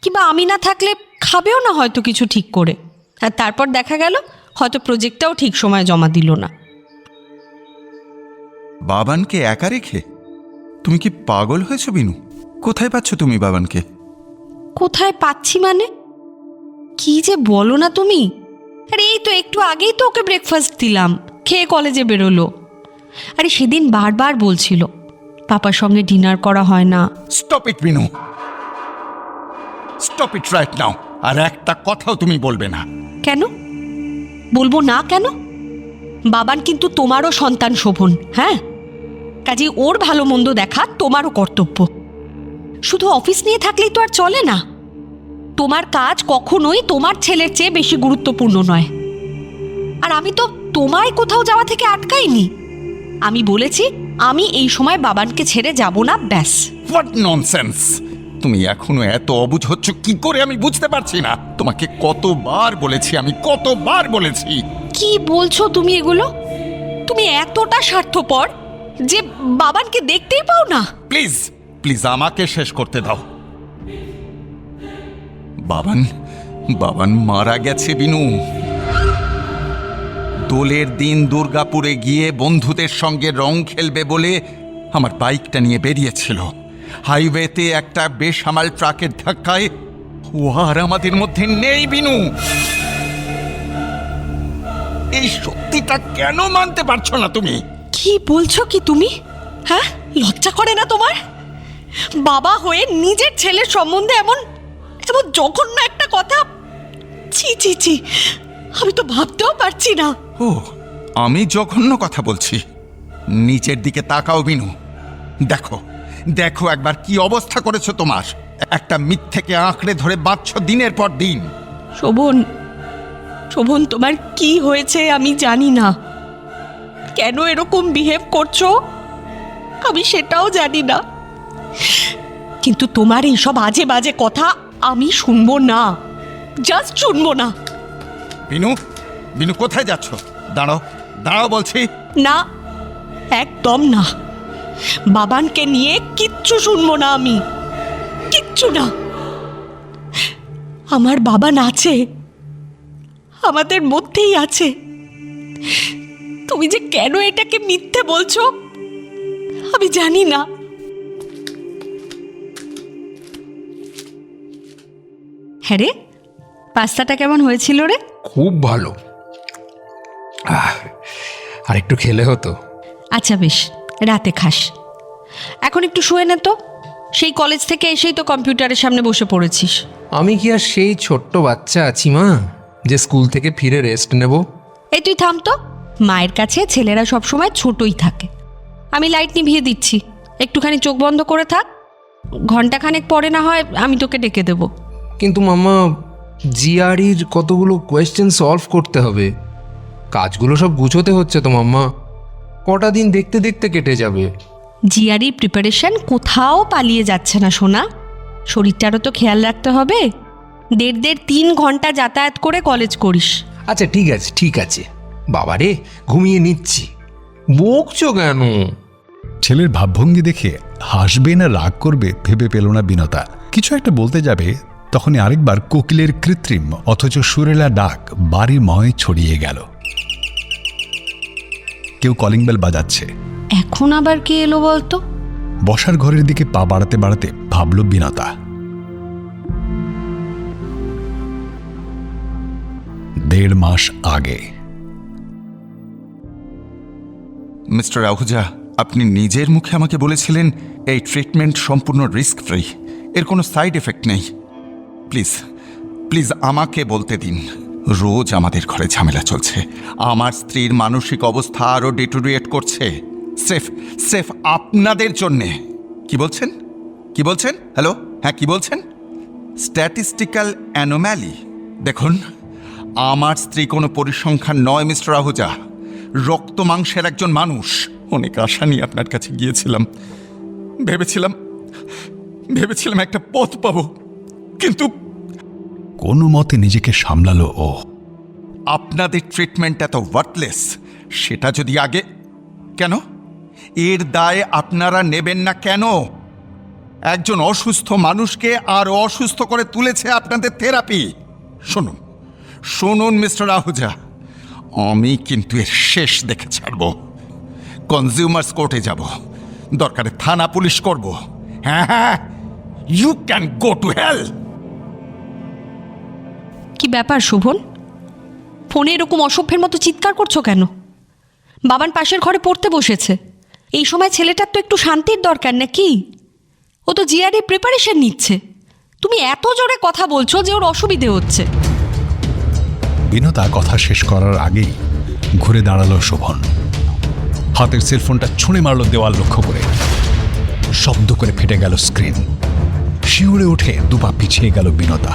Speaker 7: কিংবা আমি না থাকলে খাবেও না হয়তো কিছু ঠিক করে। আর তারপর দেখা গেল হয়তো প্রজেক্টটাও ঠিক সময় জমা দিল না।
Speaker 5: বাবানকে একা রেখে? তুমি কি পাগল হয়েছো বিনু? কোথায় পাচ্ছ তুমি বাবানকে?
Speaker 7: কোথায় পাচ্ছি মানে? কি যে বলো না তুমি। আরে এই তো একটু আগেই তো ওকে ব্রেকফাস্ট দিলাম, খেয়ে কলেজে বেরোলো। আরে সেদিন বারবার বলছিল পাপার সঙ্গে ডিনার করা হয় না।
Speaker 5: Stop it Binu, stop it right now. আর একটা কথাও তুমি বলবে না।
Speaker 7: কেন বলবো না? কেন? বাবান কিন্তু তোমারও সন্তান শোভন, হ্যাঁ? কাজে ওর ভালো মন্দ দেখা তোমারও কর্তব্য। শুধু অফিস নিয়ে থাকলেই তো আর চলে না। তোমার কাজ কখনোই তোমার ছেলের চেয়ে বেশি গুরুত্বপূর্ণ নয়। আর আমি তো তোমায় কোথাও যাওয়া থেকে আটকাইনি। আমি বলেছি আমি এই সময় বাবানকে ছেড়ে যাব না, ব্যাস।
Speaker 5: What nonsense! তুমি এখনো এত অবুঝ হচ্ছ কি করে আমি বুঝতে পারছি না। তোমাকে কতবার বলেছি, আমি কতবার বলেছি।
Speaker 7: কি বলছো তুমি এগুলো? তুমি এতটা স্বার্থপর যে বাবানকে দেখতেই পাও না?
Speaker 5: প্লিজ প্লিজ আমাকে শেষ করতে দাও। বাবান মারা গেছে বিনু। দোলের দিন দুর্গাপুরে গিয়ে বন্ধুদের সঙ্গে রং খেলবে বলে আমার বাইকটা নিয়ে বেরিয়েছিল। হাইওয়েতে একটা বেসামাল ট্রাকের ধাক্কায় ও আর আমাদের মধ্যে নেই বিনু। এই সত্যিটা কেন মানতে পারছো না তুমি?
Speaker 7: কি বলছো কি তুমি? হ্যাঁ, লজ্জা করে না তোমার? বাবা হয়ে নিজের ছেলের সম্বন্ধে এমন এমন জঘন্য একটা কথা! ছি ছি ছি, আমি তো ভাবতেও পারছি না।
Speaker 5: ও, আমি জঘন্য কথা বলছি? নিচের দিকে তাকাও বিনু। দেখো দেখো একবার কি অবস্থা করেছো তোমার। একটা মিথ্যেকে আঁকড়ে ধরে বাঁচছো দিনের পর দিন।
Speaker 7: শোভন, তোমার কি হয়েছে আমি জানি না। কেন এরকম বিহেভ করছো আমি সেটাও জানি না, কিন্তু তোমার এইসব আজে বাজে কথা আমি শুনবো না, জাস্ট শুনবো না।
Speaker 5: বিনু কোথায় যাচ্ছ? দাঁড়াও দাঁড়াও বলছি।
Speaker 7: না, একদম না। বাবানকে নিয়ে কিচ্ছু শুনবো না আমি, কিচ্ছু না। আমার বাবান আছে, আমাদের মধ্যেই আছে। তুমি যে কেন এটাকে মিথ্যে বলছো আমি জানি না। হ্যাঁ রে, পাস্তাটা কেমন হয়েছিল রে?
Speaker 4: খুব ভালো। আর একটু খেলে হতো।
Speaker 7: আচ্ছা বেশ, রাতে খাস। এখন একটু শুয়ে নে তো। সেই কলেজ থেকে এসেই তো কম্পিউটারের সামনে বসে পড়েছিস।
Speaker 4: আমি কি আর সেই ছোট্ট বাচ্চা আছি মা, যে স্কুল থেকে ফিরে রেস্ট নেব?
Speaker 7: এই তুই থাম তো। মায়ের কাছে ছেলেরা সবসময় ছোটই থাকে। আমি লাইট নিভিয়ে দিচ্ছি, একটুখানি চোখ বন্ধ করে থাক। ঘন্টাখানেক পরে না হয় আমি তোকে ডেকে দেবো।
Speaker 4: কিন্তু মাম্মা, জিআরইর কতগুলো কোয়েশ্চেন সলভ করতে হবে। কাজগুলো সব গুছোতে হচ্ছে তো মাম্মা। কটা দিন দেখতে দেখতে কেটে যাবে।
Speaker 7: জিআরই প্রিপারেশন কোথাও পালিয়ে যাচ্ছে না সোনা। শরীরটারও তো খেয়াল রাখতে হবে। 1.5-3 ঘন্টা যাতায়াত করে কলেজ করিস।
Speaker 4: আচ্ছা ঠিক আছে বাবারে, ঘুমিয়ে নিচ্ছি। বকছো কেন?
Speaker 3: ছেলের ভাবভঙ্গি দেখে হাসবে না রাগ করবে ভেবে পেল না বিনতা। কিছু একটা বলতে যাবে, তখনই আরেকবার কোকিলের কৃত্রিম অথচ সুরেলা ডাক বাড়িময় ছড়িয়ে গেল। কেউ কলিং বেল বাজাচ্ছে।
Speaker 7: এখন আবার কে এলো বলতো?
Speaker 3: বসার ঘরের দিকে পা বাড়াতে বাড়াতে ভাবল বিনতা। 1.5 মাস আগে।
Speaker 5: মিস্টার আহুজা, আপনি নিজের মুখে আমাকে বলেছিলেন এই ট্রিটমেন্ট সম্পূর্ণ রিস্ক ফ্রি, এর কোনো সাইড এফেক্ট নেই। প্লিজ আমাকে বলতে দিন। রোজ আমাদের ঘরে ঝামেলা চলছে। আমার স্ত্রীর মানসিক অবস্থা আরও ডিটোরিয়েট করছে, স্রেফ আপনাদের জন্যে। কি বলছেন? হ্যালো, হ্যাঁ কি বলছেন? Statistical anomaly. দেখুন, আমার স্ত্রী কোনো পরিসংখ্যান নয় মিস্টার আহুজা। রক্ত মাংসের একজন মানুষ। অনেক আশা নিয়ে আপনার কাছে গিয়েছিলাম। ভেবেছিলাম একটা পথ পাবো, কিন্তু
Speaker 3: কোনো মতে নিজেকে সামলালো ও।
Speaker 5: আপনাদের ট্রিটমেন্ট এত ওয়ার্থলেস, সেটা যদি আগে কেন এর দায় আপনারা নেবেন না কেন? একজন অসুস্থ মানুষকে আর অসুস্থ করে তুলেছে আপনাদের থেরাপি। শুনুন মিস্টার আহুজা, আমি কিন্তু এর শেষ দেখে ছাড়ব। কনজিউমার্স কোর্টে যাব, দরকারে থানা পুলিশ করব। হ্যাঁ, you can go to hell.
Speaker 7: কি ব্যাপার শোভন? ফোনে এরকম অসভ্যের মতো চিৎকার করছো কেন? বাবান পাশের ঘরে পড়তে বসেছে। এই সময় ছেলেটার তো একটু শান্তির দরকার নাকি? ও তো জিআরই প্রিপারেশন নিচ্ছে। তুমি এত জোরে কথা বলছো যে ওর অসুবিধে হচ্ছে।
Speaker 3: বিনতা কথা শেষ করার আগেই ঘুরে দাঁড়ালো শোভন। হাতের সেলফোনটা ছুঁড়ে মারল দেওয়াল লক্ষ্য করে। শব্দ করে ফেটে গেল স্ক্রিন। শিউরে উঠে দুপা পিছিয়ে গেল বিনতা।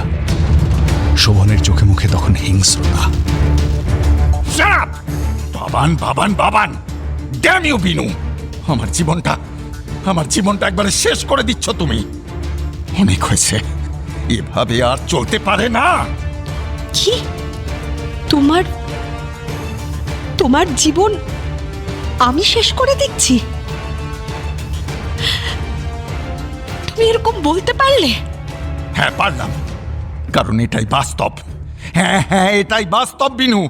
Speaker 3: শোভনের চোখে মুখে তখন হিংস্রতা।
Speaker 5: Baban, damn you Binu! আমার জীবনটা একবারে শেষ করে দিচ্ছ তুমি। অনেক হয়েছে, এভাবে আর চলতে পারে না।
Speaker 7: কি তোমার তোমার জীবন আমি শেষ করে দিচ্ছি? তুমি এরকম বলতে পারলে?
Speaker 5: হ্যাঁ পারলাম, কারণ এটাই বাস্তব। হ্যাঁ হ্যাঁ, এটাই বাস্তব বিনু।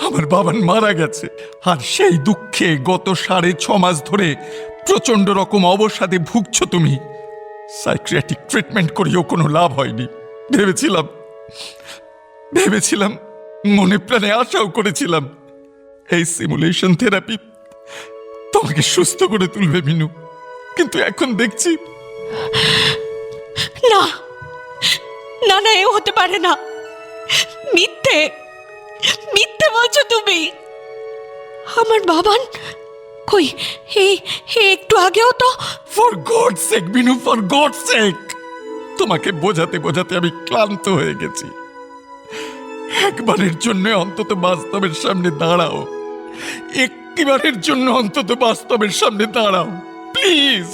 Speaker 5: আমার বাবান মারা গেছে, আর সেই দুঃখে গত 6.5 মাস ধরে প্রচন্ড রকম অবসাদে ভুগছো তুমি। সাইকিয়াট্রিক ট্রিটমেন্ট করিও কোনো লাভ হয়নি। ভেবেছিলাম, মনে প্রাণে আশাও করেছিলাম এই সিমুলেশন থেরাপি তোমাকে সুস্থ করে তুলবে বিনু, কিন্তু এখন দেখছি
Speaker 7: না না না, এ হতে পারে না। মিথ্যে মিথ্যে বলছো তুমি। আমার বাবান কই? একটু আগেও তো।
Speaker 5: For God sake Binu, for God sake, তোমাকে বোঝাতে বোঝাতে আমি ক্লান্ত হয়ে গেছি। একবারের জন্য অন্তত বাস্তবের সামনে দাঁড়াও, একটিবারের জন্য অন্তত বাস্তবের সামনে দাঁড়াও প্লিজ।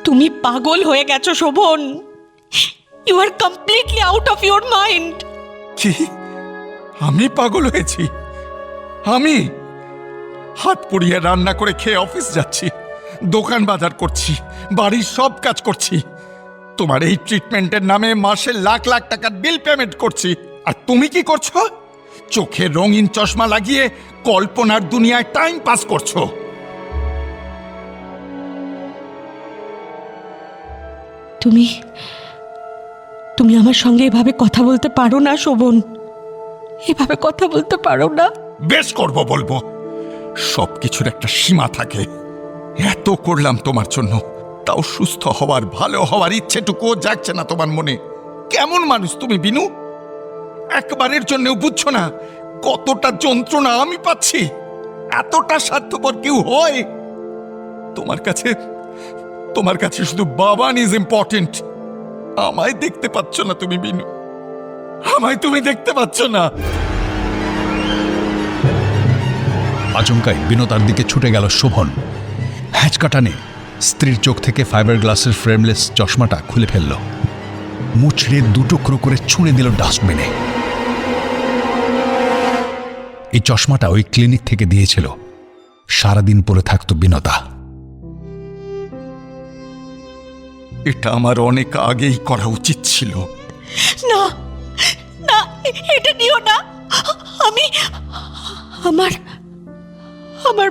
Speaker 7: তুমি পাগল হয়ে গেছো Shobhan. You are completely out of your mind.
Speaker 5: কি? আমি পাগল হয়েছি? আমি হাত পুড়িয়ে রান্না করে খেয়ে অফিস যাচ্ছি, দোকান বাজার করছি, বাড়ির সব কাজ করছি, তোমার এই ট্রিটমেন্টের নামে মাসে লাখ লাখ টাকার বিল পেমেন্ট করছি, আর তুমি কি করছো? চোখে রঙিন চশমা লাগিয়ে কল্পনার দুনিয়ায় টাইম পাস করছো।
Speaker 7: তুমি আমার সঙ্গে এভাবে কথা বলতে পারো না শোভন, এভাবে কথা বলতে পারো না।
Speaker 5: বেশ বলবো, সবকিছুর একটা সীমা থাকে। এত করলাম তোমার জন্য, তাও সুস্থ হওয়ার, ভালো হওয়ার ইচ্ছেটুকুও জাগছে না তোমার মনে। কেমন মানুষ তুমি বিনু? একবারের জন্যও বুঝছো না কতটা যন্ত্রণা আমি পাচ্ছি? এতটা স্বার্থপর কেউ হয়? তোমার কাছে শুধু বাবান ইজ ইম্পর্টেন্ট। আমায় দেখতে পাচ্ছ না তুমি বিনু, আমায় তুমি দেখতে পাচ্ছ না।
Speaker 3: আচমকাই বিনোদার দিকে ছুটে গেল শোভন। হ্যাঁচকা টানে স্ত্রীর চোখ থেকে ফাইবার গ্লাসের ফ্রেমলেস চশমাটা খুলে ফেলল, মুচড়ে দুটুকরো করে ছুঁড়ে দিল ডাস্টবিনে। এই চশমাটা ওই ক্লিনিক থেকে দিয়েছিল, সারাদিন পরে থাকতো বিনোদা।
Speaker 5: এটা আমার অনেক আগেই করা উচিত ছিল।
Speaker 7: না না, এটা নিও না। আমার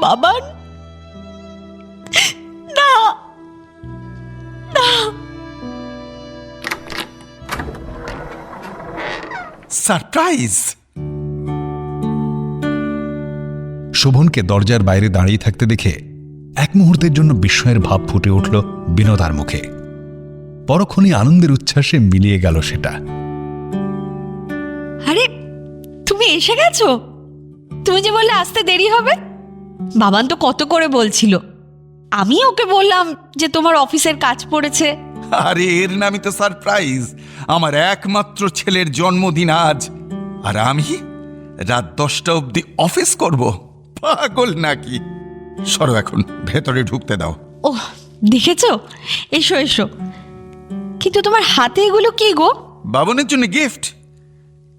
Speaker 7: বাবার না না।
Speaker 5: সারপ্রাইজ!
Speaker 3: শোভনকে দরজার বাইরে দাঁড়িয়ে থাকতে দেখে এক মুহূর্তের জন্য বিস্ময়ের ভাব ফুটে উঠল বিনোদার মুখে। পরক্ষণে আনন্দের উচ্ছ্বাসে মিলিয়ে গেল সেটা।
Speaker 7: আরে তুমি এসে গেছো? তুমি যে বললে আসতে দেরি হবে। বাবান তো কত করে বলছিল, আমি ওকে বললাম যে তোমার অফিসের কাজ পড়েছে।
Speaker 5: আরে এর নামই তো সারপ্রাইজ। আমার একমাত্র ছেলের জন্মদিন আজ, আর আমি রাত 10টা অবধি অফিস করব? পাগল নাকি? সরো, এখন ভেতরে ঢুকতে দাও।
Speaker 7: ও দেখেছো, এসো এসো। কিন্তু তোমার হাতে এগুলো কি গো?
Speaker 5: বাবনের জন্য গিফট।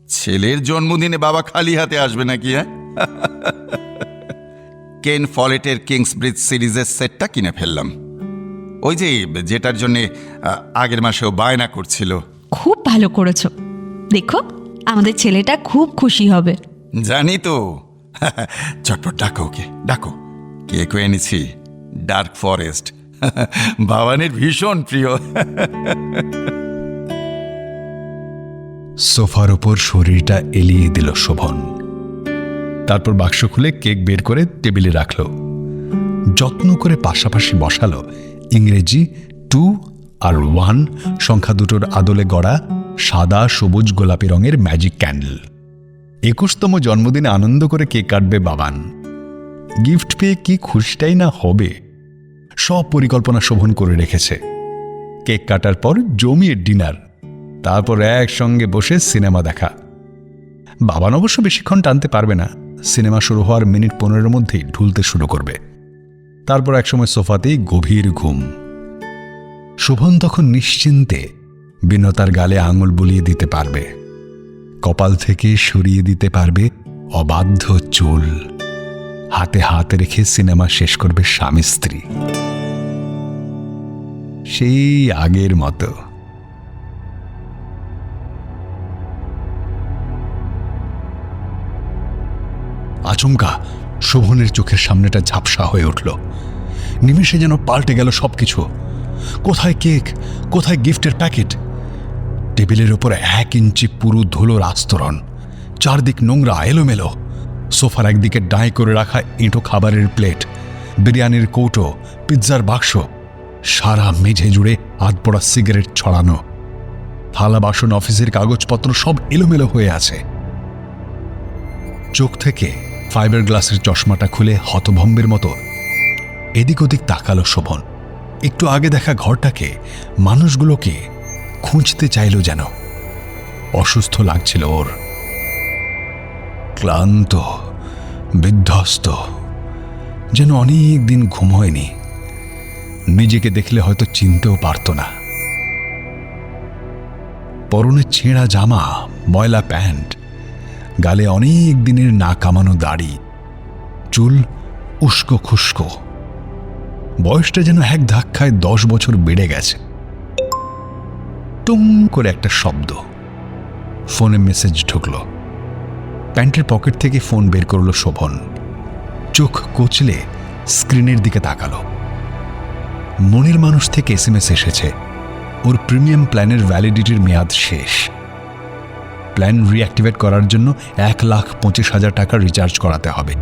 Speaker 5: ছেলের জন্মদিনে বাবা খালি হাতে আসবে নাকি? হ্যাঁ, কেন ফলেটের কিংস ব্রিজ সিরিজের সেটটা কিনে ফেললাম, ওই যেটার জন্য আগের মাসেও বায়না করছিল।
Speaker 7: খুব ভালো করেছো। দেখো, আমাদের ছেলেটা খুব খুশি হবে।
Speaker 5: জানি তো। চটপট ডাকো ওকে, ডাকো। কেক এনেছি, ডার্ক ফরেস্ট, বাবানের ভীষণ প্রিয়।
Speaker 3: সোফার ওপর শরীরটা এলিয়ে দিল শোভন। তারপর বাক্স খুলে কেক বের করে টেবিলে রাখল। যত্ন করে পাশাপাশি বসালো ইংরেজি 2 আর 1 সংখ্যা দুটোর আদলে গড়া সাদা সবুজ গোলাপি রঙের ম্যাজিক ক্যান্ডেল। 21তম জন্মদিনে আনন্দ করে কেক কাটবে বাবান। গিফট পেয়ে কি খুশিটাই না হবে। সব পরিকল্পনা শোভন করে রেখেছে। কেক কাটার পর জমিয়ে ডিনার, তারপর একসঙ্গে বসে সিনেমা দেখা। বাবান অবশ্য বেশিক্ষণ টানতে পারবে না, সিনেমা শুরু হওয়ার মিনিট 15 মধ্যেই ঢুলতে শুরু করবে। তারপর একসময় সোফাতেই গভীর ঘুম। শোভন তখন নিশ্চিন্তে বিনতার গালে আঙুল বুলিয়ে দিতে পারবে, কপাল থেকে সরিয়ে দিতে পারবে অবাধ্য চুল, হাতে হাত রেখে সিনেমা শেষ করবে স্বামী স্ত্রী, সেই আগের মতো। আচমকা শোভনের চোখের সামনেটা ঝাপসা হয়ে উঠল। নিমেষে যেন পাল্টে গেল সবকিছু। কোথায় কেক, কোথায় গিফটের প্যাকেট, টেবিলের ওপর 1 ইঞ্চি পুরো ধুলোর আস্তরণ, চারদিক নোংরা এলোমেলো। সোফার একদিকে ডাঁই করে রাখা এঁটো খাবারের প্লেট, বিরিয়ানির কৌটো, পিৎজার বাক্স, সারা মেঝে জুড়ে আধপোড়া সিগারেট ছড়ানো, থালা বাসন, অফিসের কাগজপত্র সব এলোমেলো হয়ে আছে। চোখ থেকে ফাইবার গ্লাসের চশমাটা খুলে হতভম্বের মতো এদিক ওদিক তাকালো শোভন। একটু আগে দেখা ঘরটাকে, মানুষগুলোকে খুঁজতে চাইল যেন। অসুস্থ লাগছিল ওর, ক্লান্ত, বিধ্বস্ত, যেন অনেক দিন ঘুম হয়নি। নিজেকে দেখলে হয়তো চিনতেও পারত না। পরনে ছেঁড়া জামা, ময়লা প্যান্ট, গালে অনেক দিনের না কামানো দাড়ি, চুল উস্কো খুস্কো। বয়সটা যেন এক ধাক্কায় 10 বছর বেড়ে গেছে। টুম করে একটা শব্দ, ফোনে মেসেজ ঢুকল। প্যান্টের পকেট থেকে ফোন বের করল শোভন। চোখ কচলে স্ক্রিনের দিকে তাকালো। মনের মানুষ থেকে SMS এসেছে, ওর প্রিমিয়াম প্ল্যানের ভ্যালিডিটির মেয়াদ শেষ। প্ল্যান রিঅ্যাক্টিভেট করার জন্য 1,25,000 টাকা রিচার্জ করাতে হবে।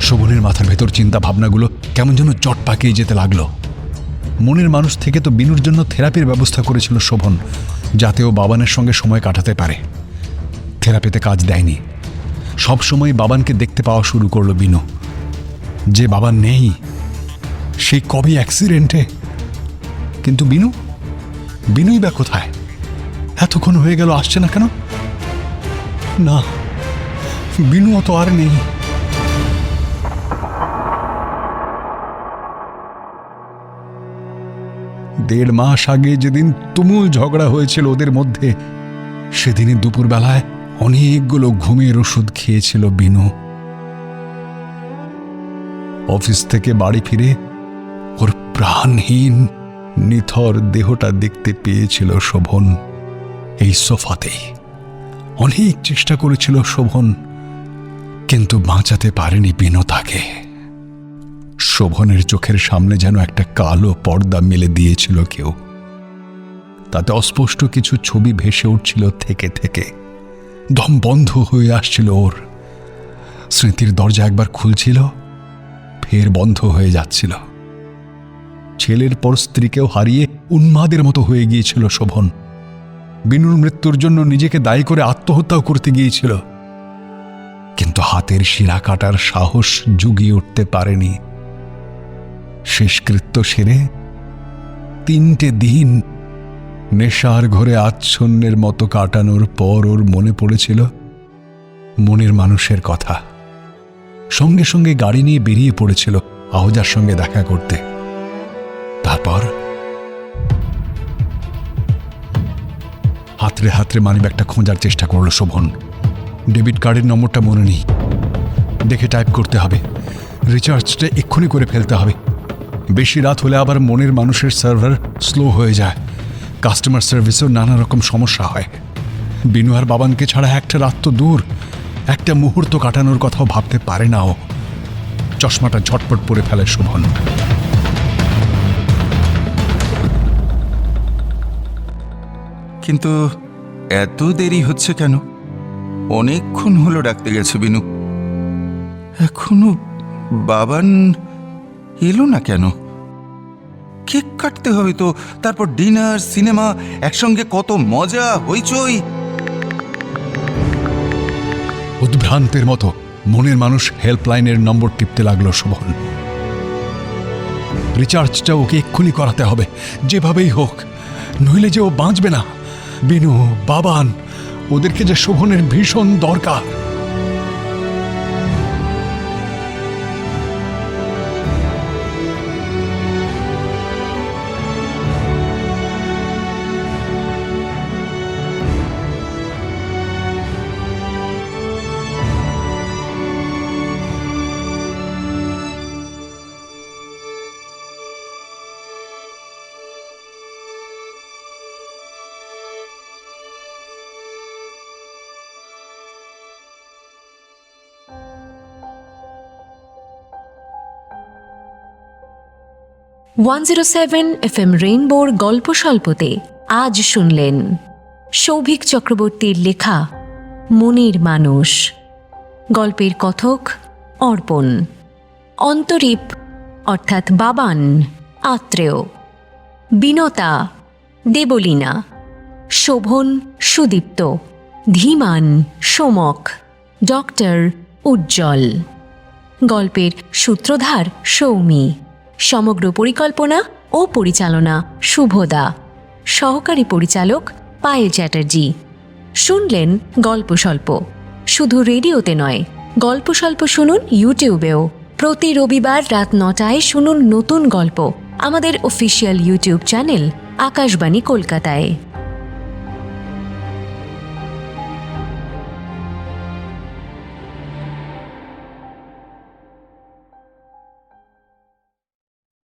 Speaker 3: শোভনের মাথার ভেতর চিন্তা ভাবনাগুলো কেমন যেন জট পাকিয়ে যেতে লাগলো। মনের মানুষ থেকে তো বিনুর জন্য থেরাপির ব্যবস্থা করেছিল শোভন, যাতে ও বাবানের সঙ্গে সময় কাটাতে পারে। থেরাপিতে কাজ দেয়নি। সব সময় বাবানকে দেখতে পাওয়া শুরু করলো বিনু। যে বাবা নেই, সেই কবে অ্যাক্সিডেন্টে। কিন্তু বিনুই বা কোথায়? এতক্ষণ হয়ে গেল, আসছে না কেন? না, বিনুও তো আর নেই। দেড় মাস আগে যেদিন তুমুল ঝগড়া হয়েছিল ওদের মধ্যে, সেদিনই দুপুরবেলায় অনেকগুলো ঘুমের ওষুধ খেয়েছিল বিনু। অফিস থেকে বাড়ি ফিরে ওর প্রাণহীন নিথর দেহটা দেখতে পেয়েছিল শোভন এই সোফাতেই। অনেক চেষ্টা করেছিল শোভন, কিন্তু বাঁচাতে পারেনি বিনু তাকে। শোভনের চোখের সামনে যেন একটা কালো পর্দা মেলে দিয়েছিল কেউ। তাতে অস্পষ্ট কিছু ছবি ভেসে উঠছিল থেকে থেকে। দম বন্ধ হয়ে আসছিল ওর। স্মৃতির দরজা একবার খুলছিল, ফের বন্ধ হয়ে যাচ্ছিল। ছেলের পর স্ত্রীকেও হারিয়ে উন্মাদের মতো হয়ে গিয়েছিল শোভন। বিনুর মৃত্যুর জন্য নিজেকে দায়ী করে আত্মহত্যাও করতে গিয়েছিল, কিন্তু হাতের শিরা কাটার সাহস জুগিয়ে উঠতে পারেনি। শেষকৃত্য সেরে 3টে দিন নেশার ঘরে আচ্ছন্নের মতো কাটানোর পর ওর মনে পড়েছিল মনের মানুষের কথা। সঙ্গে সঙ্গে গাড়ি নিয়ে বেরিয়ে পড়েছিল আহজার সঙ্গে দেখা করতে। তারপর হাতড়ে হাতড়ে মানিব্যাগটা খোঁজার চেষ্টা করল শোভন। ডেবিট কার্ডের নম্বরটা মনে নেই, দেখে টাইপ করতে হবে। রিচার্জটা এক্ষুনি করে ফেলতে হবে। বেশি রাত হলে আবার মনের মানুষের সার্ভার স্লো হয়ে যায়, কাস্টমার সার্ভিসেও নানা রকম সমস্যা হয়। বিনু আর বাবানকে ছাড়া একটা রাত তো দূর, একটা মুহূর্ত কাটানোর কথাও ভাবতে পারে না ও। চশমাটা ঝটপট পরে ফেলে শোভন।
Speaker 5: কিন্তু এত দেরি হচ্ছে কেন? অনেকক্ষণ হলো ডাকতে গেছে বিনু, এখনো বাবান এলো না কেন? কেক কাটতে হবে তো, তারপর ডিনার, সিনেমা, একসঙ্গে কত মজা, হইচই।
Speaker 3: উদ্ভ্রান্তের মতো মনের মানুষ হেল্পলাইনের নম্বর টিপতে লাগলো শোভন। রিচার্জটা ওকে এক্ষুনি করাতে হবে, যেভাবেই হোক, নইলে যে ও বাঁচবে না। বিনু, বাবান, ওদেরকে যে শোভনের ভীষণ দরকার।
Speaker 2: 107 FM রেইনবোর গল্প স্বল্পতে আজ শুনলেন সৌভিক চক্রবর্তীর লেখা মনের মানুষ। গল্পের কথক অর্পণ, অন্তরীপ অর্থাৎ বাবান আত্রেয়, বিনতা দেবলীনা, শোভন সুদীপ্ত, ধীমান সোমক, ডক্টর উজ্জ্বল। গল্পের সূত্রধার সৌমি, সমগ্র পরিকল্পনা ও পরিচালনা শুভদা, সহকারী পরিচালক পায়েল চ্যাটার্জি। শুনলেন গল্প স্বল্প, শুধু রেডিওতে নয়, গল্প স্বল্প শুনুন ইউটিউবেও। প্রতি রবিবার রাত 9টায় শুনুন নতুন গল্প আমাদের অফিসিয়াল ইউটিউব চ্যানেল আকাশবাণী কলকাতায়।